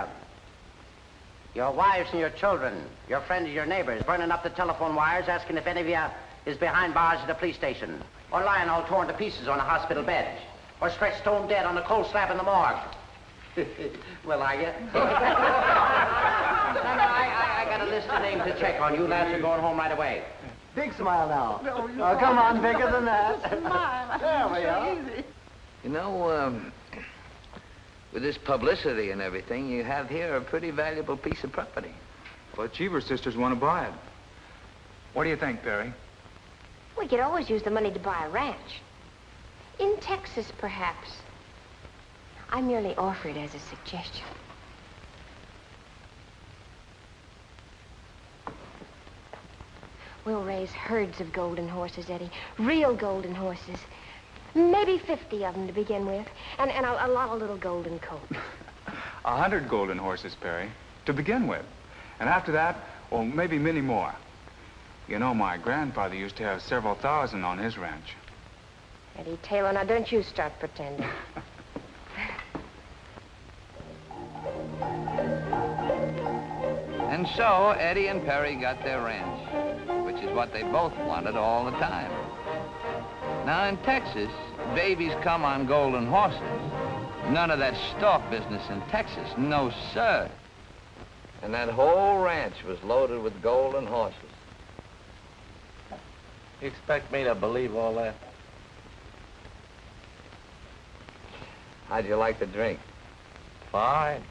Your wives and your children, your friends and your neighbors, burning up the telephone wires, asking if any of you is behind bars at the police station, or lying all torn to pieces on a hospital bed, or stretched stone dead on a cold slab in the morgue. Well, are you? No, I got a list of names to check on. You lads are going home right away. Big smile now. Oh, come on, bigger than that. Smile. There we are. You know, with this publicity and everything, you have here a pretty valuable piece of property. But Cheever sisters want to buy it. What do you think, Perry? We could always use the money to buy a ranch. In Texas, perhaps. I merely offer it as a suggestion. We'll raise herds of golden horses, Eddie. Real golden horses. Maybe 50 of them to begin with. And a lot of little golden colts. 100 golden horses, Perry, to begin with. And after that, well, maybe many more. You know, my grandfather used to have several thousand on his ranch. Eddie Taylor, now don't you start pretending. And so Eddie and Perry got their ranch, which is what they both wanted all the time. Now in Texas, babies come on golden horses. None of that stalk business in Texas, no sir. And that whole ranch was loaded with golden horses. You expect me to believe all that? How'd you like the drink? Fine.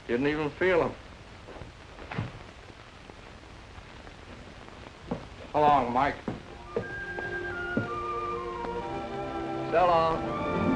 Didn't even feel him. So long, Mike. So long.